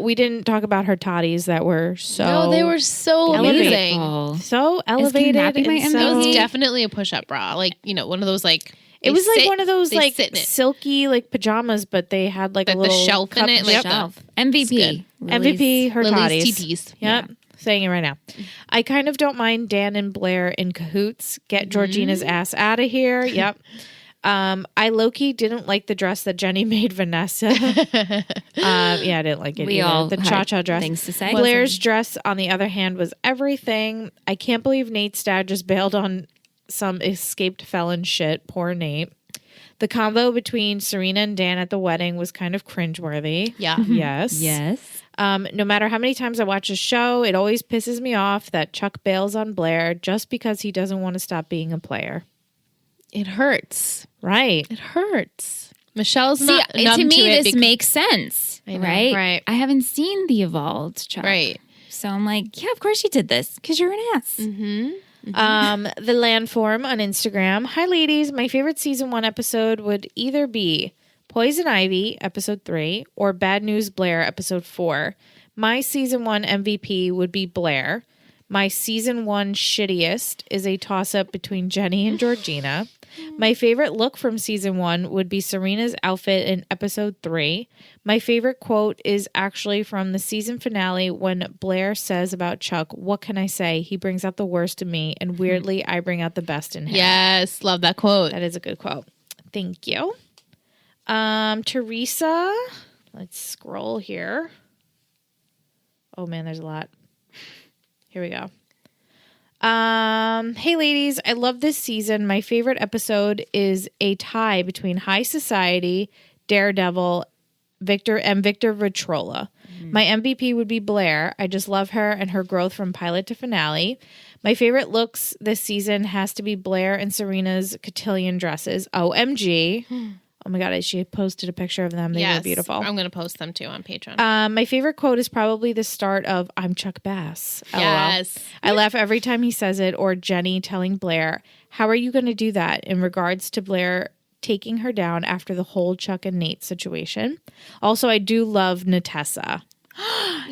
We didn't talk about her toddies that were so... No, they were so amazing. Beautiful. so elevated. kidnapping my and MVP? It was so, definitely a push-up bra. Like, one of those, like... it was like one of those, they like, sit in it. silky, like, pajamas, but they had, like, a The little... shelf in cup- it, like Yep. the- Shelf. MVP. MVP, her Lily's toddies. TTs. Yep. Saying it right now. I kind of don't mind Dan and Blair in cahoots. Get Georgina's ass out of here. Yep. I low-key didn't like the dress that Jenny made Vanessa. Yeah, I didn't like it We either. all The had cha-cha dress. things to say. Blair's dress, on the other hand, was everything. I can't believe Nate's dad just bailed on some escaped felon shit. Poor Nate. The combo between Serena and Dan at the wedding was kind of cringeworthy. Yeah. Yes. Yes. No matter how many times I watch a show, it always pisses me off that Chuck bails on Blair just because he doesn't want to stop being a player. It hurts. Right. It hurts. Michelle's See, not numb to me, it this makes sense, know, right? right. I haven't seen the evolved Chuck. Right. So I'm like, yeah, of course you did this because you're an ass. Mm-hmm. The landform on Instagram. Hi, ladies. My favorite season 1 episode would either be Poison Ivy, episode 3, or Bad News Blair, episode 4. My season 1 MVP would be Blair. My season 1 shittiest is a toss-up between Jenny and Georgina. My favorite look from season 1 would be Serena's outfit in episode 3. My favorite quote is actually from the season finale when Blair says about Chuck, "What can I say? He brings out the worst in me, and weirdly, I bring out the best in him." Yes. Love that quote. That is a good quote. Thank you. Teresa, let's scroll here. Oh man, there's a lot. Here we go. Hey ladies, I love this season. My favorite episode is a tie between High Society, Daredevil, Victor Vitrola. My MVP would be Blair. I just love her and her growth from pilot to finale. My favorite looks this season has to be Blair and Serena's cotillion dresses. OMG. Oh my God, she posted a picture of them. They were beautiful. I'm going to post them too on Patreon. My favorite quote is probably the start of "I'm Chuck Bass." LOL. Yes. I laugh every time he says it, or Jenny telling Blair, "How are you going to do that?" in regards to Blair taking her down after the whole Chuck and Nate situation. Also, I do love Natessa.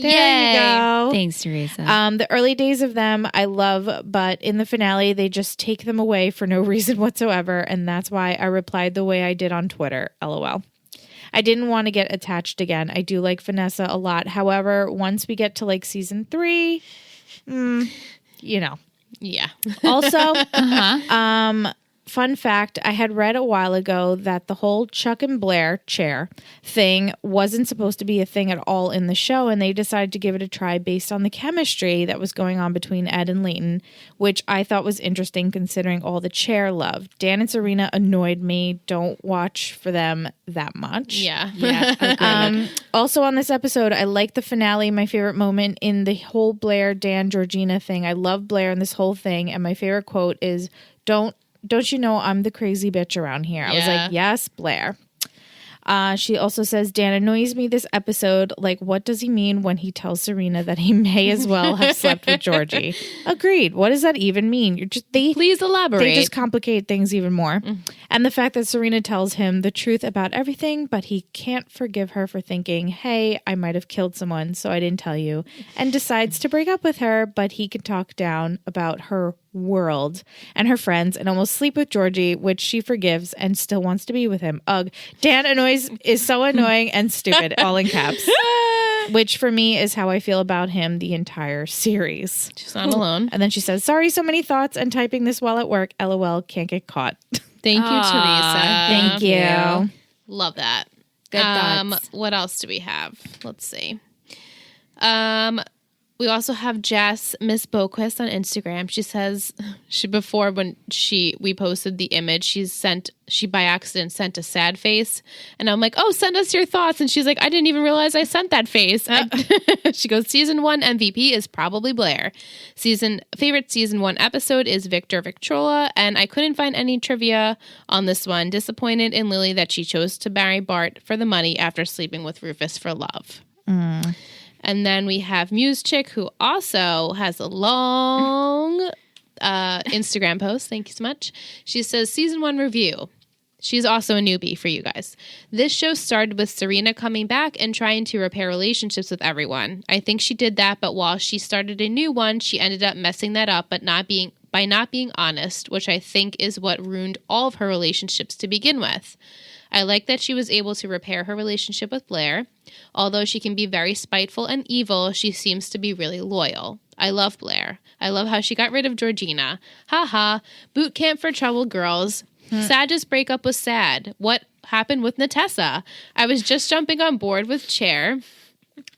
There Yay. you go. Thanks, Teresa. The early days of them I love, but in the finale they just take them away for no reason whatsoever, and that's why I replied the way I did on Twitter. LOL. I didn't want to get attached again. I do like Vanessa a lot. However, once we get to like season 3, Yeah. Also, fun fact, I had read a while ago that the whole Chuck and Blair chair thing wasn't supposed to be a thing at all in the show, and they decided to give it a try based on the chemistry that was going on between Ed and Leighton, which I thought was interesting considering all the chair love. Dan and Serena annoyed me. Don't watch for them that much. Yeah. Also on this episode, I like the finale. My favorite moment in the whole Blair, Dan, Georgina thing. I love Blair and this whole thing, and my favorite quote is, Don't you know I'm the crazy bitch around here? I was Yeah. like, yes, Blair. She also says, Dan annoys me this episode. Like, what does he mean when he tells Serena that he may as well have slept with Georgie? Agreed. What does that even mean? Please elaborate. They just complicate things even more. And the fact that Serena tells him the truth about everything, but he can't forgive her for thinking, hey, I might have killed someone, so I didn't tell you, and decides to break up with her, but he can talk down about her world and her friends and almost sleep with Georgie, which she forgives and still wants to be with him. Ugh. Dan is so annoying and stupid, all in caps. Which for me is how I feel about him the entire series. She's not alone. And then she says, sorry, so many thoughts and typing this while at work. LOL, can't get caught. Thank you, Teresa. Thank you. Love that. Good thoughts. What else do we have? Let's see. We also have Jess, Miss Boquist on Instagram. She says we posted the image, she by accident sent a sad face. And I'm like, oh, send us your thoughts. And she's like, I didn't even realize I sent that face. She goes, season 1 MVP is probably Blair. Favorite season 1 episode is Victor Victrola. And I couldn't find any trivia on this one. Disappointed in Lily that she chose to marry Bart for the money after sleeping with Rufus for love. And then we have Muse Chick, who also has a long Instagram post. Thank you so much. She says, season 1 review. She's also a newbie for you guys. This show started with Serena coming back and trying to repair relationships with everyone. I think she did that, but while she started a new one, she ended up messing that up, but by not being honest, which I think is what ruined all of her relationships to begin with. I like that she was able to repair her relationship with Blair. Although she can be very spiteful and evil, she seems to be really loyal. I love Blair. I love how she got rid of Georgina. Haha. Boot camp for troubled girls. Sad's breakup was sad. What happened with Natessa? I was just jumping on board with Cher.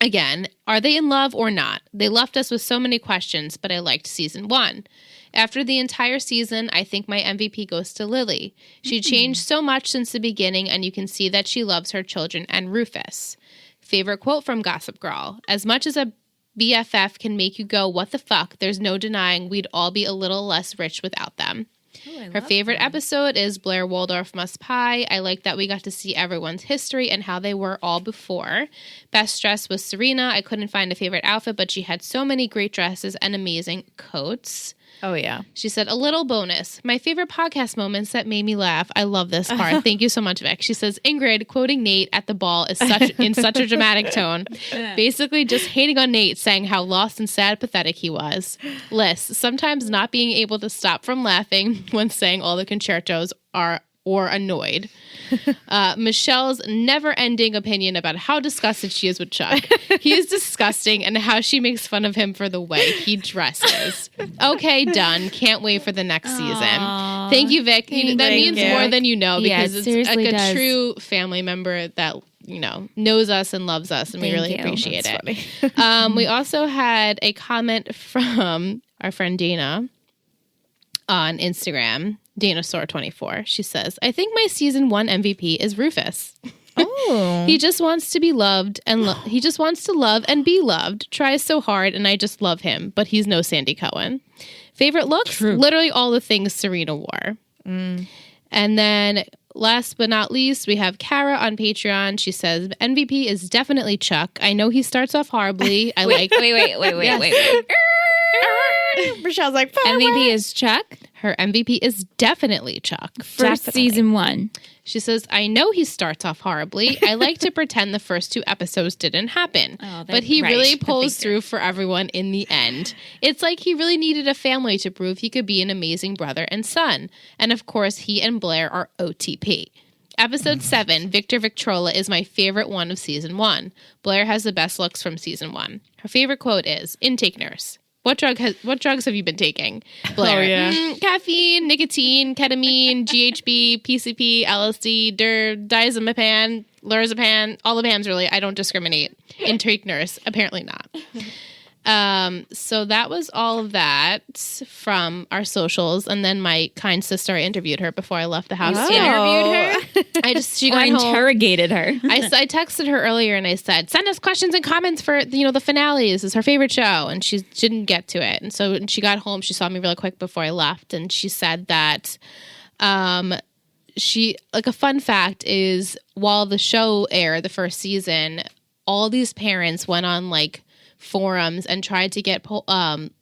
Again, are they in love or not? They left us with so many questions, but I liked season 1. After the entire season, I think my MVP goes to Lily. She changed so much since the beginning, and you can see that she loves her children and Rufus. Favorite quote from Gossip Girl. As much as a BFF can make you go, what the fuck, there's no denying we'd all be a little less rich without them. Her favorite episode is Blair Waldorf Must Pie. I like that we got to see everyone's history and how they were all before. Best dress was Serena. I couldn't find a favorite outfit, but she had so many great dresses and amazing coats. Oh, yeah. She said, a little bonus. My favorite podcast moments that made me laugh. I love this part. Thank you so much, Vic. She says, Ingrid quoting Nate at the ball is in such a dramatic tone. Basically just hating on Nate, saying how lost and sad, pathetic he was. Liz, sometimes not being able to stop from laughing when saying all the concertos or annoyed. Michelle's never-ending opinion about how disgusted she is with Chuck. He is disgusting, and how she makes fun of him for the way he dresses. Okay, done. Can't wait for the next season. Thank you, Vic. That means more than you know, because it's like a true family member that knows us and loves us, and we really appreciate it. We also had a comment from our friend Dana on Instagram. Danasaur24. She says, I think my season 1 MVP is Rufus. Oh. He just wants to be loved and he just wants to love and be loved. Tries so hard and I just love him, but he's no Sandy Cohen. Favorite looks? True. Literally all the things Serena wore. And then last but not least, we have Kara on Patreon. She says, MVP is definitely Chuck. I know he starts off horribly. Wait. Michelle's like, MVP is Chuck? Her MVP is definitely Chuck. For season 1. She says, I know he starts off horribly. I like to pretend the first 2 episodes didn't happen. But he really pulls through for everyone in the end. It's like he really needed a family to prove he could be an amazing brother and son. And of course, he and Blair are OTP. Episode 7, Victor Victrola, is my favorite one of season 1. Blair has the best looks from season 1. Her favorite quote is, intake nurse. What drugs have you been taking? Blair. Oh, yeah. Caffeine, nicotine, ketamine, GHB, PCP, LSD, diazepam, lorazepam, all the PAMs really. I don't discriminate. Intake nurse. Apparently not. So that was all of that from our socials. And then my kind sister, I interviewed her before I left the house. You interviewed her? She got interrogated her. I texted her earlier and I said, send us questions and comments for, the finales. It's her favorite show. And she didn't get to it. And so when she got home, she saw me really quick before I left. And she said that, a fun fact is while the show aired the first season, all these parents went on like forums and tried to get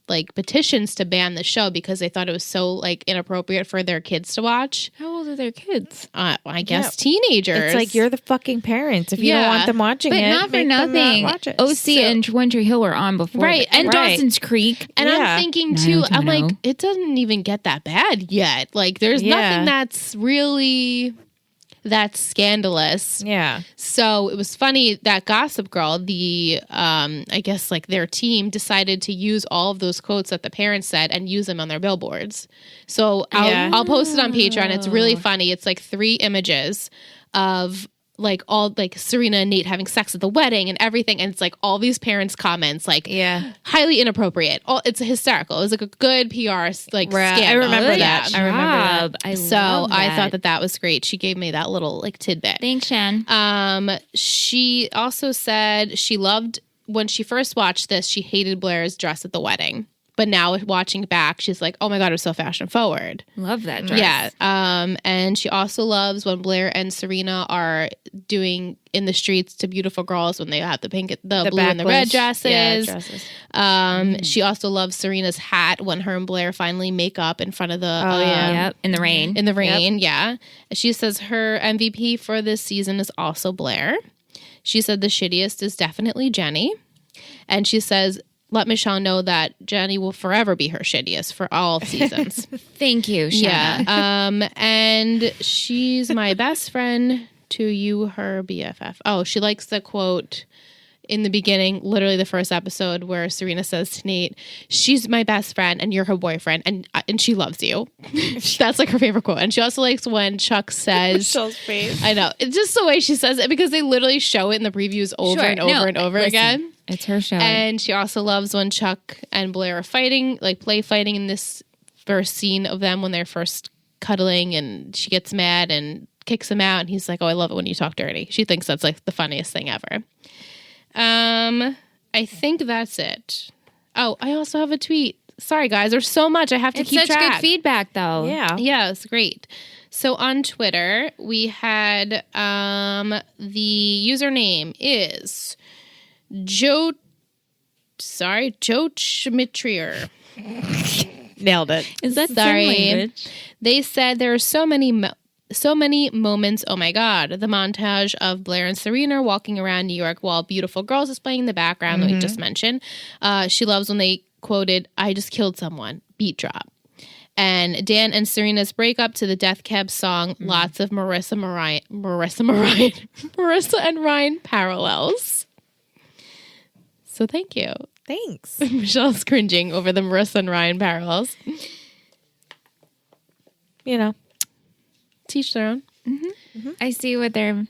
like petitions to ban the show because they thought it was so like inappropriate for their kids to watch. How old are their kids? I guess teenagers. It's like you're the fucking parents. If you don't want them watching But it, not for make them nothing. not watch it. OC and One Tree Hill were on before. Right, And right. Dawson's Creek. And I'm thinking too, I'm like, 90210. it doesn't even get that bad yet. Like there's nothing that's really that scandalous. Yeah. So it was funny that Gossip Girl, the I guess like their team decided to use all of those quotes that the parents said and use them on their billboards. So I'll post it on Patreon. It's really funny. It's like 3 images of like all like Serena and Nate having sex at the wedding and everything, and it's like all these parents' comments like highly inappropriate. It's hysterical. It was like a good PR like scandal. I remember that. Job. I remember that. I thought that was great. She gave me that little like tidbit. Thanks, Shan. She also said she loved when she first watched this. She hated Blair's dress at the wedding. But now watching back, she's like, oh my God, it was so fashion forward. Love that dress. Yeah. And she also loves when Blair and Serena are doing in the streets to Beautiful Girls when they have the pink, the blue and the red dresses. Yeah, dresses. She also loves Serena's hat when her and Blair finally make up in front of the Yep. In the rain. in the rain. Yeah. She says her MVP for this season is also Blair. She said the shittiest is definitely Jenny. And she says, let Michelle know that Jenny will forever be her shittiest for all seasons. Thank you, Shanna. Yeah. And she's my best friend to you, her BFF. Oh, she likes the quote in the beginning, literally the first episode, where Serena says to Nate, she's my best friend and you're her boyfriend and she loves you. That's like her favorite quote. And she also likes when Chuck says, Michelle's face. I know. It's just the way she says it because they literally show it in the previews over and over and over again. It's her show. And she also loves when Chuck and Blair are fighting, like play fighting in this first scene of them when they're first cuddling, and she gets mad and kicks him out. And he's like, oh, I love it when you talk dirty. She thinks that's like the funniest thing ever. I think that's it. Oh, I also have a tweet. Sorry, guys. There's so much. I have to keep track. It's such good feedback, though. Yeah. Yeah, it's great. So on Twitter, we had the username is Joe Schmitrier. Nailed it. Is that Sorry. language? They said there are so many moments. Oh my God. The montage of Blair and Serena walking around New York while Beautiful Girls is playing in the background that we just mentioned. She loves when they quoted, I just killed someone, beat drop. And Dan and Serena's breakup to the Death Cab song, lots of Marissa and Ryan parallels. So thank you. Thanks. Michelle's cringing over the Marissa and Ryan parallels. You know. Teach their own. I see what they're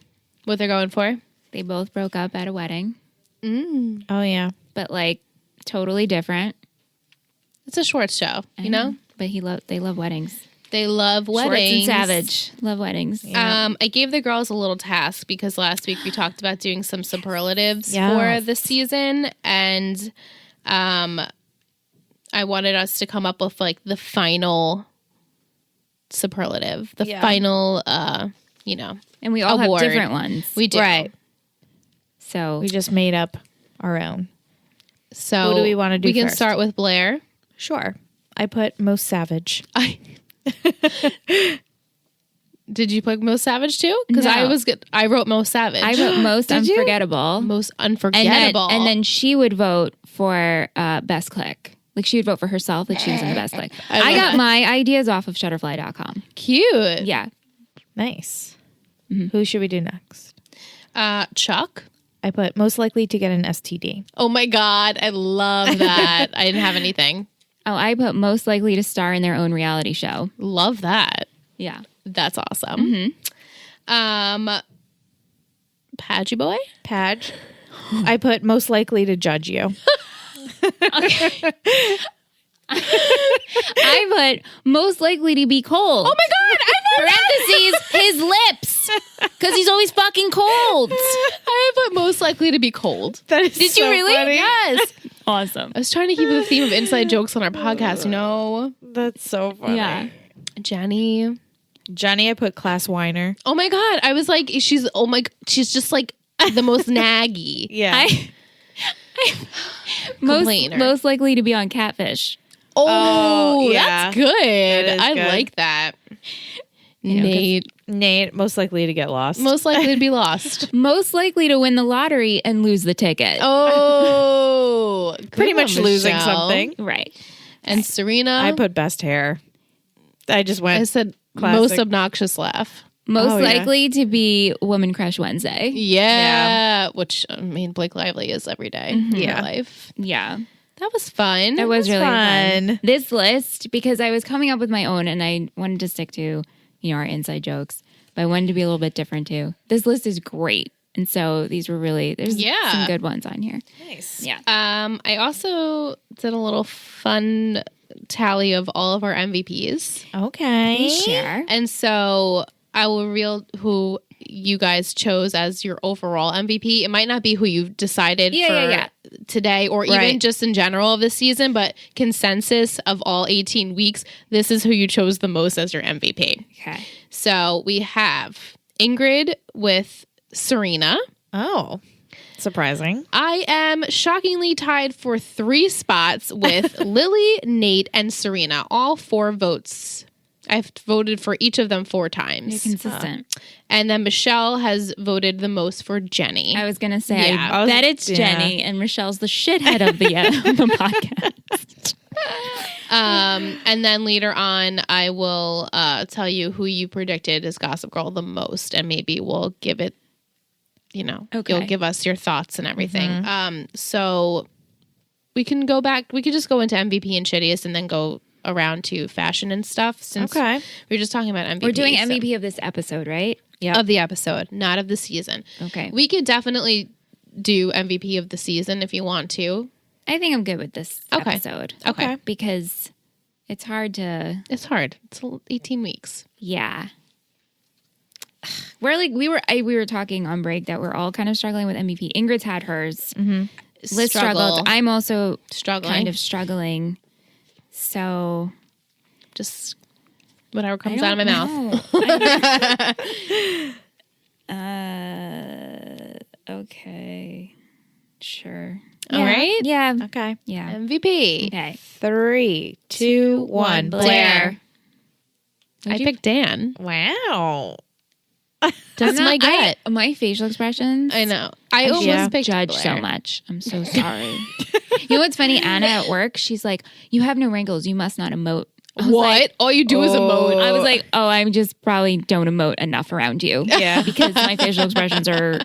going for. They both broke up at a wedding, Oh, yeah. but like totally different. It's a Schwartz show, you know? But they love weddings. They love weddings. Schwartz and Savage love weddings. I gave the girls a little task because last week we talked about doing some superlatives Yes. for the season, and I wanted us to come up with like the final superlative, the final, And we all award. have different ones. We do. Right. So We just made up our own. So Who do we wanna do We can first? start with Blair. Sure. I put most savage. Did you put most savage too? Because No. I was good. I wrote most savage. I wrote most Did you? unforgettable. most unforgettable. And then she would vote for best click. Like she would vote for herself, like she was in the best click. I love got that. my ideas off of Shutterfly.com. Cute. Yeah. Nice. Who should we do next? Chuck. I put most likely to get an STD. Oh my God. I love that. I didn't have anything. Oh, I put most likely to star in their own reality show. Love that. Yeah. That's awesome. Padgy boy. Padge. I put most likely to judge you. I put most likely to be cold. Oh my God. I put Parentheses, his lips. Because he's always fucking cold. I put most likely to be cold. Did you really? Yes. Awesome. I was trying to keep the theme of inside jokes on our podcast, you know? That's so funny. Yeah. Jenny. Jenny, I put class whiner. Oh my God. I was like, she's just like the most naggy. Yeah. Complainer. most likely to be on Catfish. Oh, yeah. that's good. That is I good. like that. You know, Nate, most likely to get lost. Most likely to be lost. Most likely to win the lottery and lose the ticket. Oh, Pretty good much one, losing Michelle. something. Right. And Serena, I put best hair. I just went. I said classic. most obnoxious laugh. Most Oh, yeah. likely to be Woman Crush Wednesday. Yeah, which I mean, Blake Lively is every day in Yeah. her life. Yeah. That was fun. It was really fun. fun. This list, because I was coming up with my own and I wanted to stick to, our inside jokes, but I wanted to be a little bit different too. This list is great. And so these were there's some good ones on here. Nice. Yeah. I also did a little fun tally of all of our MVPs. Okay. Share. And so I will reveal who you guys chose as your overall MVP. It might not be who you've decided for today or even Right. just in general of the season, but consensus of all 18 weeks, this is who you chose the most as your MVP. Okay. So we have Ingrid with Serena. Oh, surprising. I am shockingly tied for 3 spots with Lily, Nate, and Serena. All 4 votes. I've voted for each of them 4 times. You're consistent. And then Michelle has voted the most for Jenny. I was going to say, Yeah. I bet it's Yeah. Jenny and Michelle's the shithead of the podcast. And then later on, I will tell you who you predicted as Gossip Girl the most, and maybe we'll give it, Okay. you'll give us your thoughts and everything. So we can go back. We could just go into MVP and shittiest and then go around to fashion and stuff. Since Okay. we're just talking about MVP. We're doing so- MVP of this episode, right? Yep. of the episode, not of the season. Okay. We could definitely do MVP of the season if you want to. I think I'm good with this Okay. episode. Okay. Because it's hard to, It's hard. It's 18 weeks. yeah. We're we were talking on break that we're all kind of struggling with MVP. Ingrid's had hers. Liz struggled. I'm also Struggling. kind of struggling. So Just whatever comes I out of my don't mouth. know. Okay. Sure. All right. Yeah. Okay. Yeah. MVP. Okay. 3, 2, 1. Blair. I picked Dan. Wow. That's my gut. My facial expressions. I know. I almost Yeah. picked Judge Blair. so much. I'm so sorry. You know what's funny? Anna at work, she's like, "You have no wrinkles. You must not emote." I was What? like- All you do is emote. I was like, "Oh, I just probably don't emote enough around you." Yeah. because my facial expressions are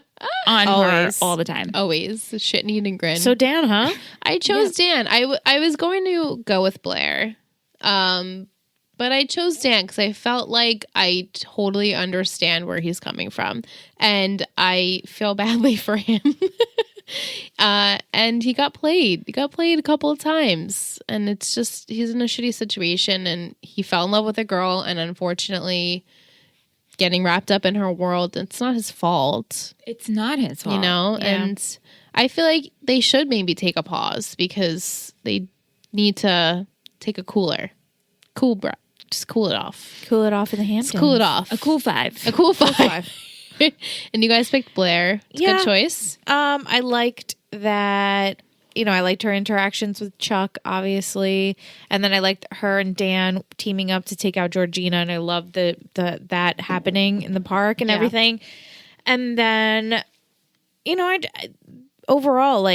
on her Always. all the time. Always shit and eat and grin. So Dan, huh? I chose Dan. I was going to go with Blair, but I chose Dan because I felt like I totally understand where he's coming from, and I feel badly for him. And he got played. He got played a couple of times, and it's just he's in a shitty situation, and he fell in love with a girl, and unfortunately, getting wrapped up in her world. It's not his fault. It's not his fault. Yeah. And I feel like they should maybe take a pause because they need to take a cool breath. Just cool it off. Cool it off in the Hamptons. Just cool it off. A cool 5. A cool five. And you guys picked Blair. It's a Yeah. good choice. I liked that. I liked her interactions with Chuck, obviously, and then I liked her and Dan teaming up to take out Georgina, and I loved that happening in the park and Yeah. everything. And then, I overall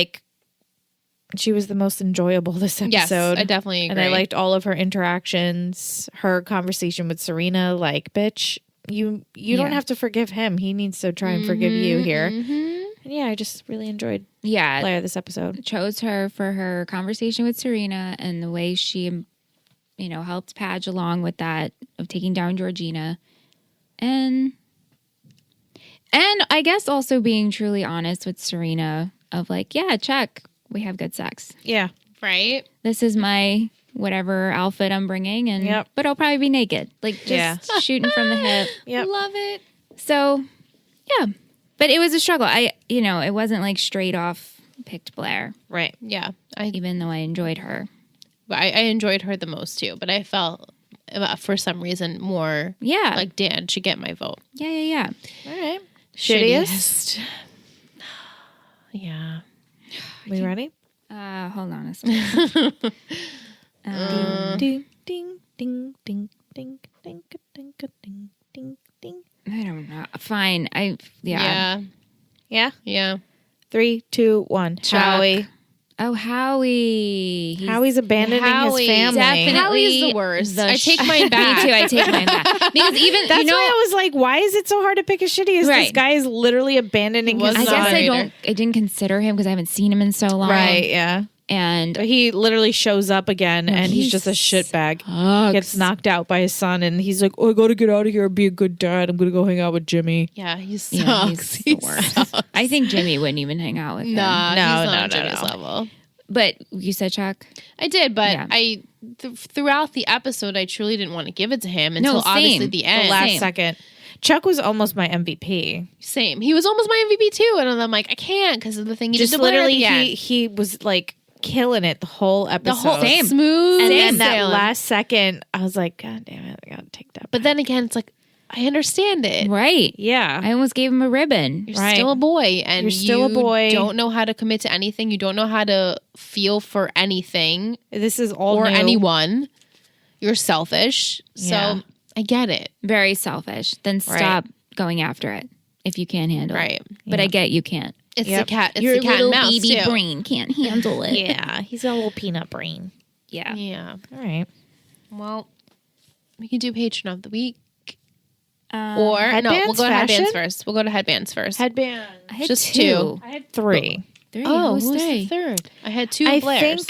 she was the most enjoyable this episode. Yes, I definitely agree. And I liked all of her interactions. Her conversation with Serena, bitch, you don't have to forgive him. He needs to try and forgive you here. And yeah, I just really enjoyed Yeah. Blair this episode. Chose her for her conversation with Serena and the way she, helped Padge along with that of taking down Georgina. And I guess also being truly honest with Serena of yeah, check. We have good sex. Yeah. right? This is my whatever outfit I'm bringing, and Yep. but I'll probably be naked, just Yeah. shooting from the hip. Yep. Love it. So, yeah, but it was a struggle. It wasn't straight off picked Blair, Right. Yeah, I even though I enjoyed her. enjoyed her the most too, but I felt for some reason more. Yeah. Like Dan should get my vote. Yeah. All right. Shittiest. Yeah. We ready? Hold on a second. Ding, ding, ding, ding, ding, ding, ding, ding, ding, ding. I don't know. Fine. Yeah. Yeah? 3, 2, 1. Chuck. Howie. Oh, Howie. Howie's abandoning Howie, his family. definitely Howie's the worst. I take mine back. Me too. I take mine back. Because even, That's why I was like, why is it so hard to pick a shittiest? Right. This guy is literally abandoning He his was I guess not. I didn't consider him because I haven't seen him in so long. Right, yeah. And He literally shows up again and he's just a shitbag. Gets knocked out by his son and he's like, oh, I gotta get out of here and be a good dad. I'm gonna go hang out with Jimmy. Yeah, he sucks. yeah, he's He the worst. sucks. I think Jimmy wouldn't even hang out with him. Nah, No, he's no, not on no, Jimmy's no. level. But you said Chuck? I did, but Yeah. throughout the episode, I truly didn't want to give it to him until same. obviously the The end. The last Same. second. Chuck was almost my MVP. Same. He was almost my MVP too, and I'm like, I can't because of the thing he Just did to Blair at literally, the end. he was like killing it the whole episode. The whole Same. smooth And then that sailing. last second, I was like, God damn it, I gotta take that. But then again, it's like I understand it. Right. Yeah. I almost gave him a ribbon. You're Right. still a boy, and You're still a boy. Don't know how to commit to anything. You don't know how to feel for anything This is all or new. anyone. You're selfish, Yeah. so I get it. Very selfish. Then stop going after it if you can't handle Right? it. But I get you can't. It's Yep. the cat. It's Your the cat little and mouse baby too. brain can't handle it. Yeah, he's got a little peanut brain. Yeah. Yeah. All right. Well, we can do patron of the week, or no, headbands, we'll go to fashion? headbands first. We'll go to headbands first. Headband. I had Just two. two. I had 3. Three. Oh, Who's who's three? the third? I had two I Blairs.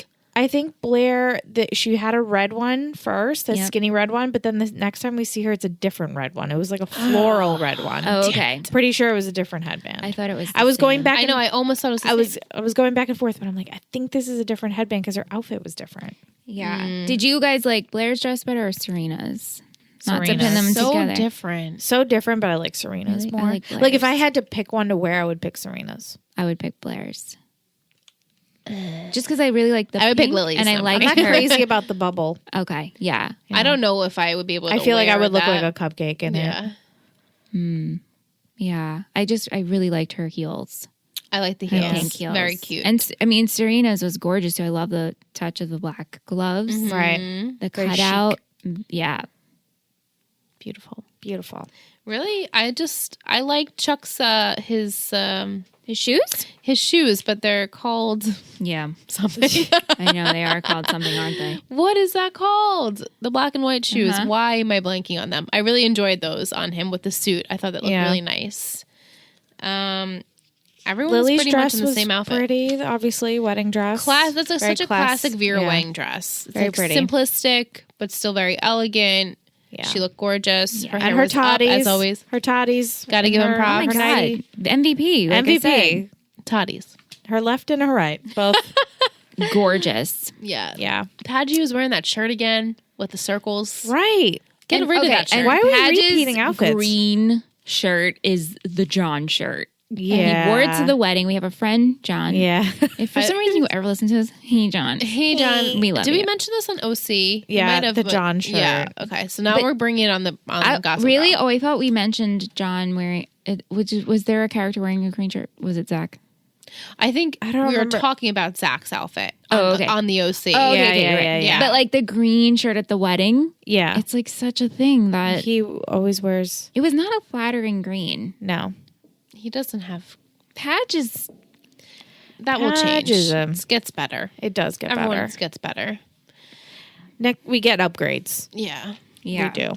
think Blair that she had a red one first, a Yep. skinny red one, but then the next time we see her, it's a different red one. It was like a floral red one. Oh, okay. Pretty sure it was a different headband. I thought it was. I was going back. I know. I almost thought it was. The I was going back and forth, but I'm like, I think this is a different headband because her outfit was different. Yeah. Did you guys like Blair's dress better or Serena's? Not to Serena's. pin them so together. different. So different, but I like Serena's Really? I more. like Like if I Blair's. had to pick one to wear, I would pick Serena's. I would pick Blair's. Just because I really like the I would pick pink, Lily's, and I though. like I'm not her. crazy about the bubble. Okay, yeah. I don't know if I would be able to. I feel like I wear would look that. like a cupcake in it. Yeah. Yeah. I really liked her heels. I like the Her heels. pink heels. Very cute. And I mean, Serena's was gorgeous too. I love the touch of the black gloves. Right. The Very cutout. Yeah. Beautiful. Beautiful. Really, I like Chuck's his His shoes? shoes, but they're called Yeah. something. I know they are called something, aren't they? What is that called? The black and white shoes. Uh-huh. Why am I blanking on them? I really enjoyed those on him with the suit. I thought that looked Yeah. really nice. Everyone Lily's was pretty dress much in the was same outfit. pretty, obviously, wedding dress. That's Very such a classic Vera yeah. Wang dress. It's Very like pretty. simplistic, but still very elegant. Yeah. She looked gorgeous. Her And hair her was up, toddies. as always. Her toddies. Gotta give him her, props. Oh my her God. nightie. The MVP. Like I said. MVP. Toddies. Her left and her right. Both. Gorgeous. Yeah. Yeah. Padgy was wearing that shirt again with the circles. Right. Get And- rid okay, of that shirt. and Why are we Padge's repeating outfits? green shirt is the John shirt. Yeah. And he wore it to the wedding. We have a friend, John. Yeah. If for some reason you ever listen to this, hey, John. Hey, John. We love Did we you. mention this on OC? We Yeah, might have, the but- John shirt. Yeah. Okay. So now But we're bringing it on the gospel. Really? Girl. Oh, I thought we mentioned John wearing it. Was there a character wearing a green shirt? Was it Zach? I think I don't we remember. were talking about Zach's outfit. Oh, on okay. on the OC. Oh, Yeah, okay, yeah, right. yeah, yeah. But like the green shirt at the wedding, Yeah. it's like such a thing that He always wears. it was not a flattering green. No. He doesn't have. Patch is That will change. Padgeism. It gets better. It does get Everyone better. gets better. We get upgrades. Yeah. yeah. We do.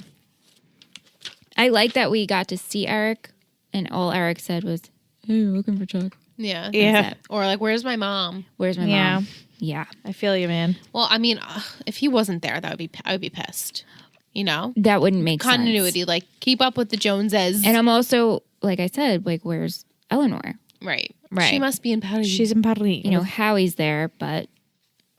I like that we got to see Eric, and all Eric said was, "Hey, we're looking for Chuck. Yeah. Yeah. it. Or like, where's my mom? Where's my Yeah. mom?" Yeah, I feel you, man. Well, I mean, if he wasn't there, I would be pissed. You know, that wouldn't make continuity. sense. Like, keep up with the Joneses. And I'm also, like I said, like, where's Eleanor? right. Right. She must be in Paris. She's in Paris. You know, Howie's there, but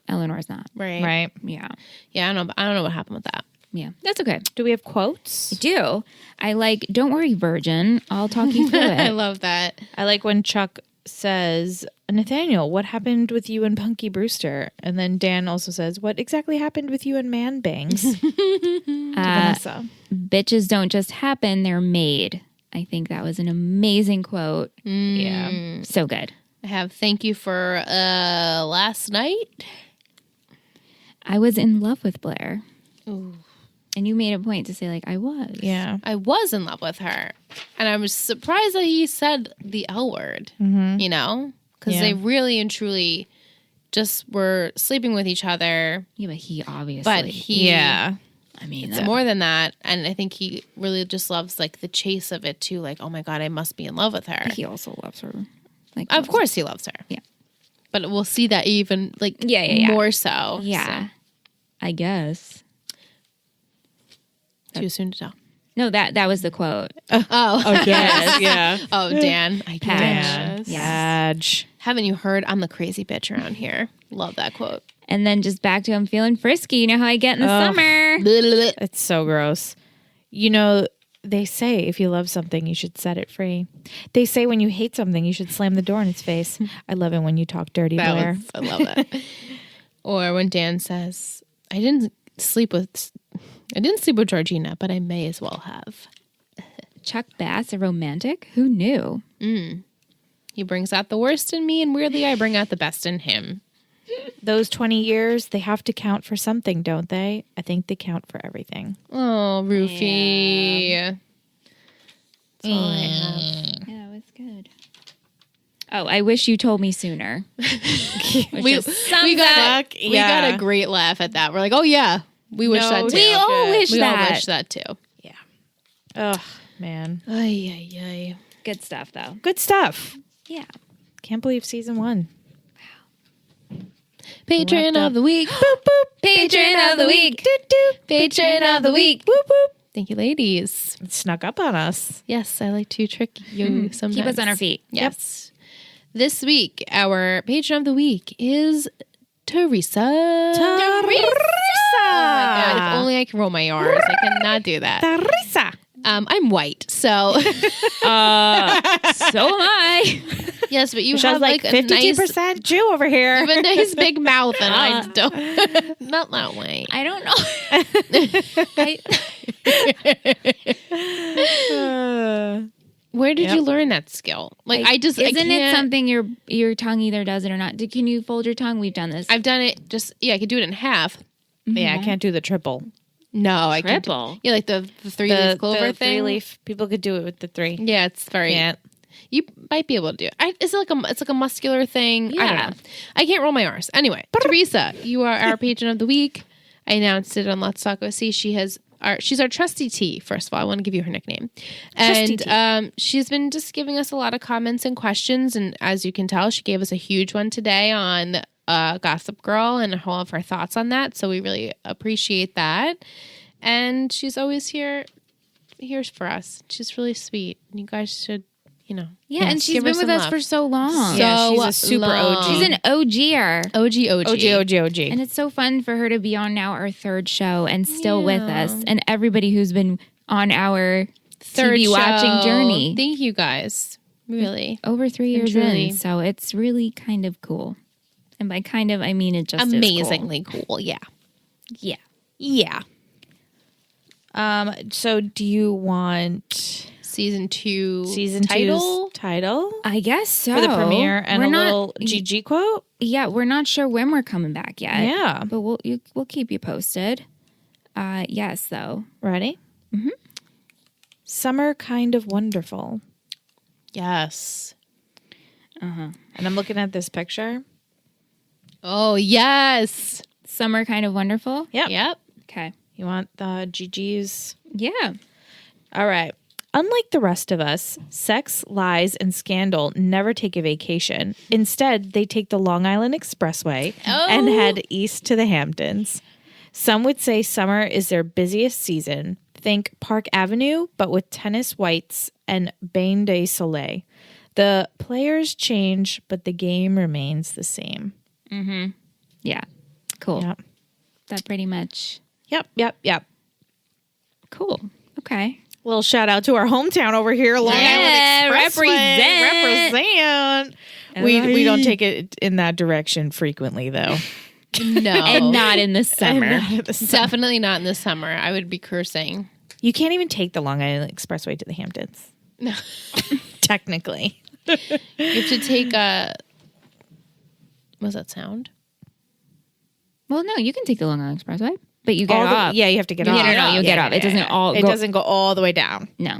Eleanor's not. right. Right. Yeah, Yeah. I don't know what happened with that. yeah, that's okay. Do we have quotes? Do I like? Don't worry, Virgin. I'll talk you through I it. love that. I like when Chuck says, Nathaniel, what happened with you and Punky Brewster? And then Dan also says, what exactly happened with you and Man Bangs? To Vanessa. Bitches don't just happen, they're made. I think that was an amazing quote. Yeah. So good. I have thank you for last night. I was in love with Blair. Ooh. And you made a point to say, like, I was. Yeah. I was in love with her. And I was surprised that he said the L word, you know? Because they really and truly just were sleeping with each other. Yeah, but he obviously. But he... Yeah. I mean, It's more than that. And I think he really just loves, like, the chase of it, too. Like, oh, my God, I must be in love with her. he also loves her. Like, Of course he loves her. Yeah. But we'll see that even, like, more so. Yeah. So. I guess. Too soon to tell. No, that was the quote. Oh, yes. Yeah. Oh, Dan. I guess. Badge. Haven't you heard I'm the crazy bitch around here? Love that quote. And then just back to him feeling frisky. You know how I get in the summer. It's so gross. You know, they say if you love something, you should set it free. They say when you hate something, you should slam the door in its face. I love it when you talk dirty, Blair. I love that. Or when Dan says, I didn't sleep with Georgina, but I may as well have. Chuck Bass, a romantic? Who knew? He brings out the worst in me, and weirdly, I bring out the best in him. Those 20 years, they have to count for something, don't they? I think they count for everything. Oh, Roofie. That's all I have. Yeah, it was good. Oh, I wish you told me sooner. We got a great laugh at that. We're like, oh, yeah. We wish that too. We all wish We all that. wish that too. Yeah. Oh, man. Ay, ay, ay. Good stuff, though. Good stuff. Yeah. Can't believe season 1. Patron of the week. Boop, boop. Patron of the week. Doot, doot. Patron of the week. Whoop, whoop. Thank you, ladies. It snuck up on us. Yes, I like to trick you sometimes. Keep us on our feet. Yes. This week, our patron of the week is Teresa. Oh my God, if only I can roll my R's. I cannot do that. Teresa. I'm white, so So am I. yes, but you Michelle's have like a 52% nice, Jew over here. you have a nice big mouth, and I don't. Not that way. I don't know. Where did you learn that skill? Like I just Isn't I it can't- something your tongue either does it or not? Can you fold your tongue? We've done this. I've done it. Just I could do it in half. Yeah, I can't do the triple. No, I can. Triple. Yeah, like the three-leaf clover the thing. 3-leaf. People could do it with the 3. Yeah, it's very. Can't. You might be able to do it. It's like a muscular thing. I don't Yeah. know. I can't roll my R's. Anyway, Teresa, you are our patron of the week. I announced it on Let's Talk OC. She's our trusty T. First of all, I want to give you her nickname. Trusty And she's been just giving us a lot of comments and questions. And as you can tell, she gave us a huge one today on Gossip Girl and all of her thoughts on that. So we really appreciate that. And she's always here for us. She's really sweet. You guys should, Yeah, yes, and she's give her been with some us love. for so long. Yeah, she's a super OG. She's an OGer. OG. And it's so fun for her to be on now our 3rd show and still with us. And everybody who's been on our Third TV watching show. journey. Thank you guys. Really. Over 3 years truly. in. So it's really kind of cool. And by kind of, I mean it just Amazingly cool. Yeah. is cool. Yeah. Yeah. So do you want Season 2 season title? 2's title I guess so. for the premiere and We're a not- little GG quote? Yeah, we're not sure when we're coming back yet. Yeah. But we'll keep you posted. Yes, though. Ready? Mm-hmm. Summer kind of wonderful. Yes. And I'm looking at this picture. Oh, yes. Summer kind of wonderful. Yep. Okay. You want the GG's? Yeah. All right. Unlike the rest of us, sex, lies, and scandal never take a vacation. Instead, they take the Long Island Expressway and head east to the Hamptons. Some would say summer is their busiest season. Think Park Avenue, but with tennis whites and Bain de Soleil. The players change, but the game remains the same. Yeah. Cool. Yep. That pretty much. Yep. Cool. Okay. Little shout out to our hometown over here, Long Island Expressway. Represent. We don't take it in that direction frequently, though. No. And not in the summer. Definitely not in the summer. I would be cursing. You can't even take the Long Island Expressway to the Hamptons. No. Technically. You have to take a... Was that sound? Well, no, you can take the Long Island Expressway, but you get All the- off. yeah, you have to get No, off. no, you'll get off. It doesn't all It go- doesn't go all the way down. No.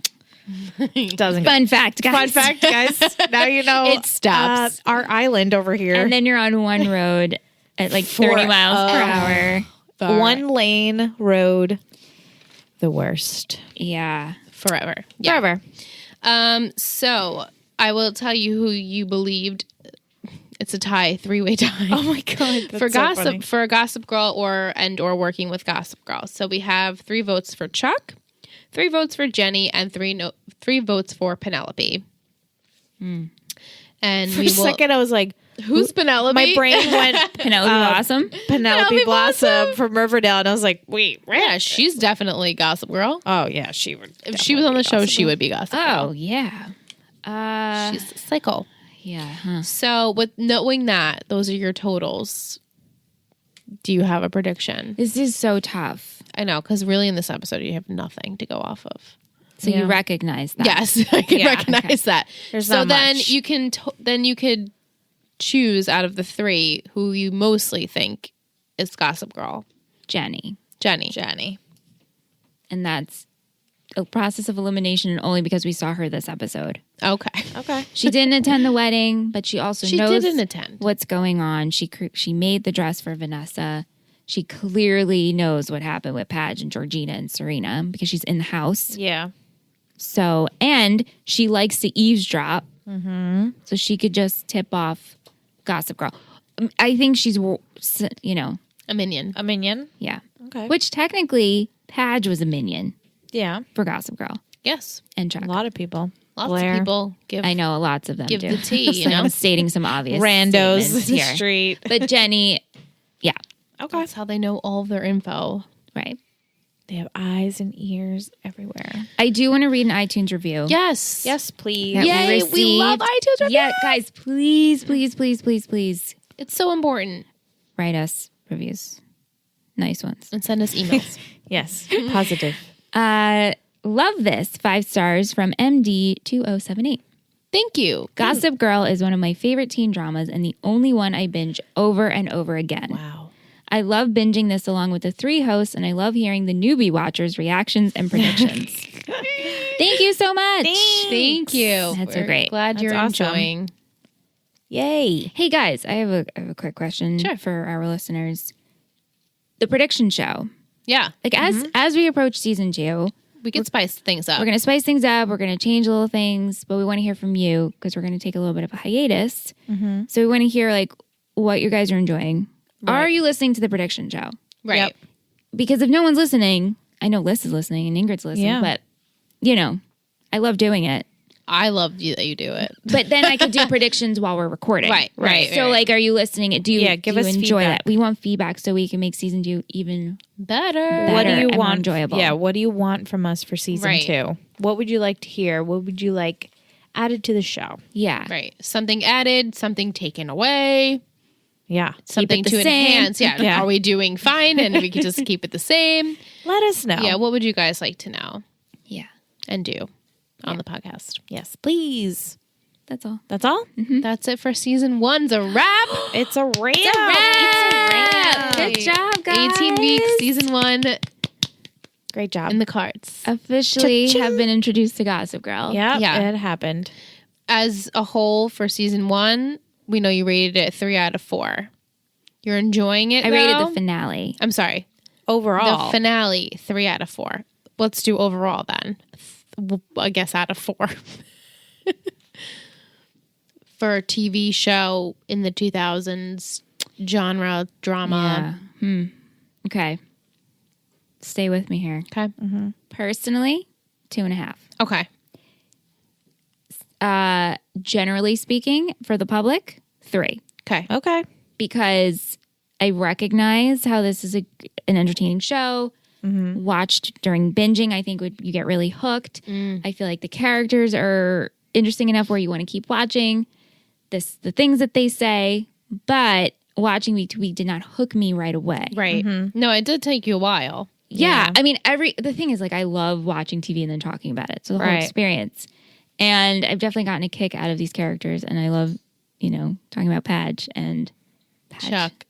It doesn't go. Fun fact, guys. Fun fact, guys. Now you know. It stops. Our island over here. And then you're on one road at like 30 miles per hour. One lane road. The worst. Yeah. Forever. Yeah. Forever. So I will tell you who you believed. It's a tie, 3-way tie. Oh my God. For gossip, for Gossip Girl or working with Gossip Girl. So we have 3 votes for Chuck, 3 votes for Jenny, and 3 votes for Penelope. And For a second, I was like, who's Penelope? my brain went Penelope Blossom. Penelope Blossom from Riverdale. And I was like, wait, Yeah, she's definitely Gossip Girl. Oh, yeah, she would. If she was on the show, she would be Gossip Girl. Oh, yeah. She's psycho. Yeah. Huh. So with knowing that, those are your totals. Do you have a prediction? This is so tough. I know, because really in this episode, you have nothing to go off of. So you recognize that. Yes, I can recognize that. There's so not then much. you can then you could choose out of the 3 who you mostly think is Gossip Girl. Jenny. Jenny. And that's a process of elimination only because we saw her this episode. Okay. She didn't attend the wedding, but she also She knows didn't attend. what's going on. She made the dress for Vanessa. She clearly knows what happened with Padge and Georgina and Serena because she's in the house. Yeah. So, and she likes to eavesdrop. Mm-hmm. So she could just tip off Gossip Girl. I think she's, A minion. A minion. yeah. Okay. Which technically, Padge was a minion Yeah. for Gossip Girl Yes. and Chuck. A lot of people. Lots Blair. of people give. I know lots of them Give do. the tea, you So know? I'm stating some obvious Randos statements in the here. street. But Jenny, yeah, Okay. That's how they know all of their info. right. They have eyes and ears everywhere. I do want to read an iTunes review. Yes. Yes, please. that Yay, we love received. iTunes reviews. Yeah, guys, please, please, please, please, please It's so important. write us reviews. Nice ones. And send us emails. Yes. Positive. Love this. 5 stars from MD2078. Thank you. Gossip Girl is one of my favorite teen dramas and the only one I binge over and over again. Wow. I love binging this along with the 3 hosts, and I love hearing the newbie watchers' reactions and predictions. Thank you so much. Thank you. That's so We're great. Glad That's you're awesome. enjoying. Yay. Hey guys, I have a quick question for our listeners. The prediction show. Yeah. Like as we approach season 2, We could spice things up. we're going to spice things up. We're going to change little things, but we want to hear from you because we're going to take a little bit of a hiatus. So we want to hear like what you guys are enjoying. Are you listening to the prediction show? Right. Yep. Because if no one's listening, I know Liz is listening and Ingrid's listening, Yeah. but I love doing it. I love you that you do it. But then I could do predictions while we're recording. Right. So like, are you listening? Do you, give do you us enjoy feedback. that? We want feedback so we can make season 2 even Better. What do better you and more want? enjoyable. Yeah. What do you want from us for season Right. 2? What would you like to hear? What would you like added to the show? Yeah. Right. Something added, something taken away, Yeah. something the to same. enhance. Yeah. Yeah. Are we doing fine and we could just keep it the same? Let us know. Yeah. What would you guys like to know Yeah. and do on the podcast? Yes, please. That's all. That's all? That's it for season 1's a wrap. It's a wrap. It's a wrap. Yay. Good job, guys. 18 weeks, season 1 Great job. in the cards. Officially Cha-ching. have been introduced to Gossip Girl. Yeah, Yeah. it happened. As a whole for season 1, we know you rated it 3 out of 4. You're enjoying it. I rated though? the finale. I'm sorry. Overall. The finale, 3 out of 4. Let's do overall then. I guess out of 4. For a TV show in the 2000s, genre, drama. Yeah. Okay. Stay with me here. Okay. Personally, 2.5. Okay. Generally speaking, for the public, 3. Okay. Okay. Because I recognize how this is an entertaining show. watched during binging, I think you get really hooked. I feel like the characters are interesting enough where you want to keep watching the things that they say, but watching week to week did not hook me right away. Right. No, it did take you a while. Yeah. I mean, the thing is, like, I love watching TV and then talking about it. So the whole experience. And I've definitely gotten a kick out of these characters. And I love, talking about Padge and Chuck.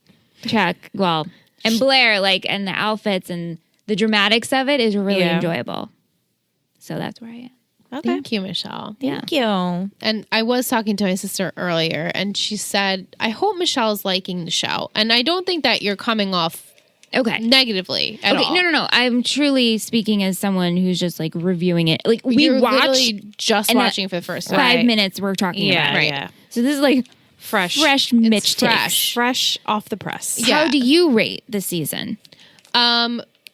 Well, and Blair, like, and the outfits and the dramatics of it is really enjoyable. So that's where I am. Okay. Thank you, Michelle. Thank you. And I was talking to my sister earlier, and she said, I hope Michelle's liking the show. And I don't think that you're coming off negatively at all. No. I'm truly speaking as someone who's just, like, reviewing it. Like, You're watched literally just watching for the first time. 5 minutes we're talking about it. Right. Yeah. So this is, like, Fresh Mitch fresh. Fresh off the press. Yeah. How do you rate the season?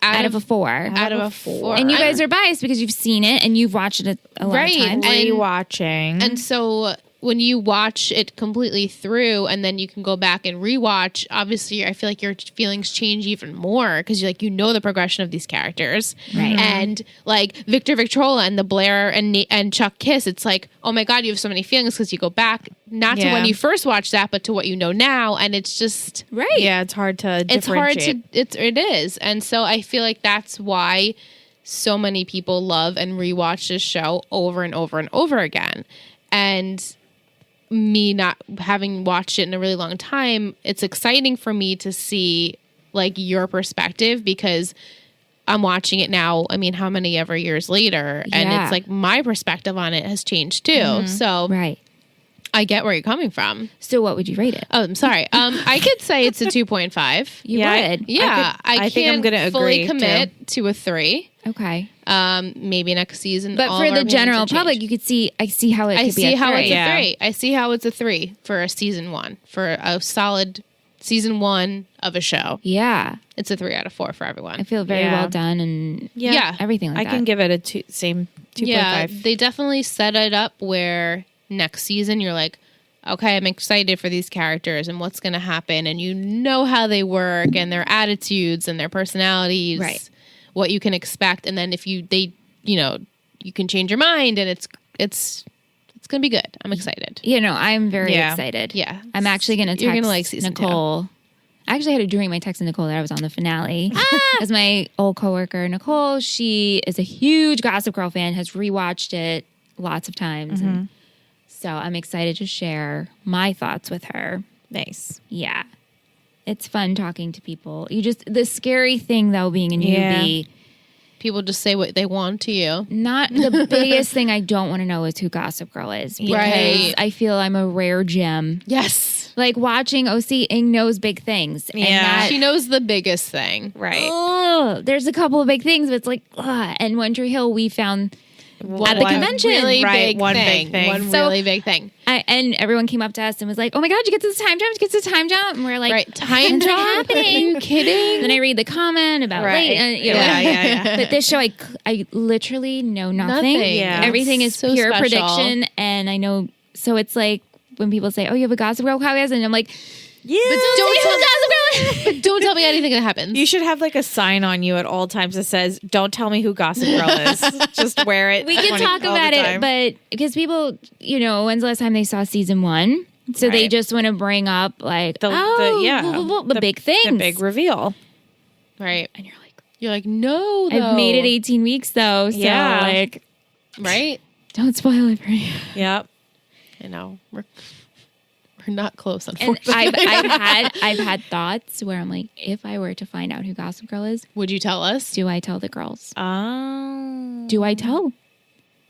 Out of a 4. Out of a 4. And you guys are biased because you've seen it and you've watched it a lot of times. And Rewatching. And so when you watch it completely through and then you can go back and rewatch, obviously I feel like your feelings change even more because you know the progression of these characters. Right. And like Victor Victrola and the Blair and Chuck Kiss, it's like, oh my God, you have so many feelings because you go back not to when you first watched that, but to what you know now. And it's just Yeah, it's hard to differentiate. It is. And so I feel like that's why so many people love and rewatch this show over and over and over again. And me not having watched it in a really long time, it's exciting for me to see like your perspective because I'm watching it now. I mean, how many ever years later? And it's like my perspective on it has changed too. So I get where you're coming from. So what would you rate it? Oh, I'm sorry. I could say it's a 2.5. You would? Yeah. I think I'm can't gonna fully agree, commit to a 3. Okay. Maybe next season. But all for of our the opinions general will change. public, you could see, I see how it I could be see a how 3. it's a 3. I see how it's a 3 for a season 1, for a solid season 1 of a show. Yeah. It's a 3 out of 4 for I everyone. feel very well done and everything like that. I can give it a 2.5. Yeah, they definitely set it up where next season you're like, okay, I'm excited for these characters and what's going to happen. And you know how they work and their attitudes and their personalities, what you can expect. And then if you can change your mind and it's going to be good. I'm excited. I'm very excited. Yeah. I'm actually going to You're text gonna like season Nicole. I actually had a dream. I texted Nicole that I was on the finale. As my old coworker, Nicole, she is a huge Gossip Girl fan, has rewatched it lots of times. And so I'm excited to share my thoughts with her. Nice. Yeah. It's fun talking to people. The scary thing though, being a newbie, People just say what they want to you. not the biggest thing I don't want to know is who Gossip Girl is. Because Right. I feel I'm a rare gem. Yes. Like watching OC, Ing knows big things. And that, She knows the biggest thing. Right. there's a couple of big things, but it's like, and One Tree Hill, we found at the convention. Really big one thing. big thing. One So- really big thing. And everyone came up to us and was like, oh my God, you get to the time jump, you get to the time jump. And we're like, Right. Time when's it jump? Are happening? you kidding? Then I read the comment about late. And, Yeah. But this show, I literally know nothing. Nothing. Yeah. Everything is So pure special. prediction. And I know, so it's like when people say, oh, you have a Gossip Girl podcast? And I'm like, Yeah. But don't tell me anything that happens. You should have like a sign on you at all times that says, "Don't tell me who Gossip Girl is." Just wear it. we can talk all the about it, time. but because people, when's the last time they saw season 1? So they Right. just want to bring up like, the big things. the big reveal. Right. And you're like, no, though. I've made it 18 weeks though. So Yeah. like, Right? don't spoil it for you. Yep. I know. We're not close, And unfortunately. I've had thoughts where I'm like, if I were to find out who Gossip Girl is, Would you tell us? do I tell the girls? Oh. Do I tell?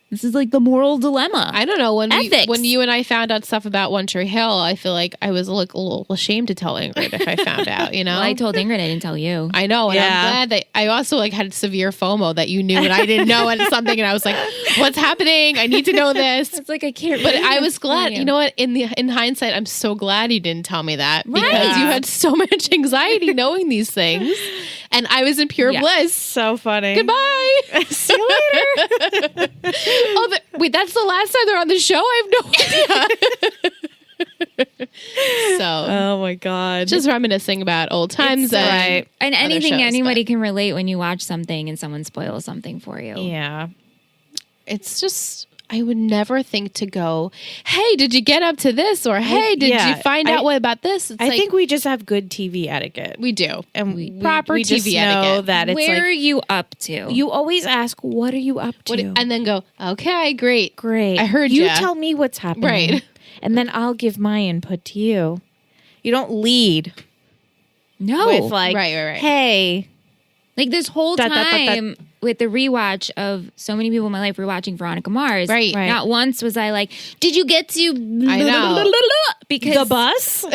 This is like the moral dilemma. I don't know. When Ethics. when you and I found out stuff about One Tree Hill, I feel like I was like a little ashamed to tell Ingrid if I found out, Well, I told Ingrid I didn't tell you. I know, and Yeah. I'm glad that I also like had severe FOMO that you knew and I didn't know and something, and I was like, "What's happening? I need to know this." It's like I can't. But believe I I'm was glad. telling You know what? In hindsight, I'm so glad you didn't tell me that because Right. you had so much anxiety knowing these things, and I was in pure Yeah. bliss. So funny. Goodbye. See you later. Wait, that's the last time they're on the show? I have no idea. So Oh my God. just reminiscing about old times. Right. And other anything shows, anybody but can relate when you watch something and someone spoils something for you. Yeah. it's just, I would never think to go, hey, did you get up to this? Or hey, did you find out what about this? It's I think we just have good TV etiquette. we do. And proper we just TV know etiquette. that it's Where are like, you up to? you always ask, what are you up to? And then go, okay, great. Great. I heard you. ya. Tell me what's happening. Right. And then I'll give my input to you. You don't lead no. with like, Right. hey. Like this whole Dot, dot, dot, dot. time with the rewatch of so many people in my life rewatching Veronica Mars. Right. Not once was I like, did you get to I know. because The bus?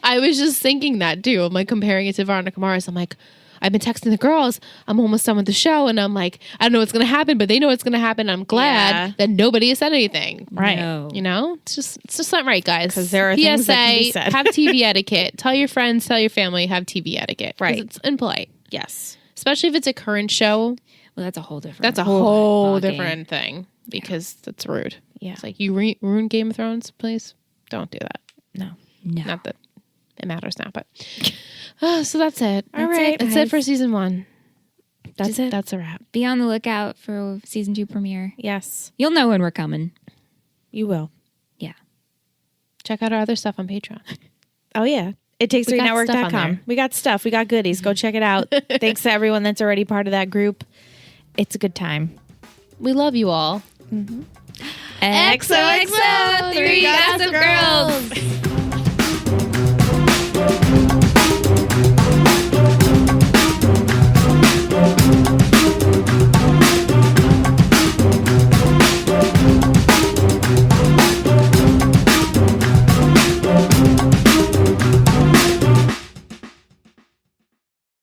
I was just thinking that too. I'm like comparing it to Veronica Mars. I'm like, I've been texting the girls. I'm almost done with the show. And I'm like, I don't know what's going to happen, but they know what's going to happen. I'm glad Yeah. that nobody has said anything. Right. No. You know, it's just not right, guys. 'Cause there are PSA, things that can be said. have TV etiquette. Tell your friends, tell your family, have TV etiquette. 'Cause Right. It's impolite. Yes. Especially if it's a current show. Well, that's a whole different. That's a whole ballgame. different thing because that's rude. Yeah. It's like, you ruin Game of Thrones, please. Don't do that. No. No. Not that it matters now, but so that's it. All right, That's it for season 1. That's it. That's a wrap. Be on the lookout for season 2 premiere. Yes. You'll know when we're coming. You will. Yeah. Check out our other stuff on Patreon. Oh, yeah. It takes We got stuff on network.com. there. We got stuff. We got goodies. Go check it out. Thanks to everyone that's already part of that group. It's a good time. We love you all. XOXO, 3 Gossip Girls.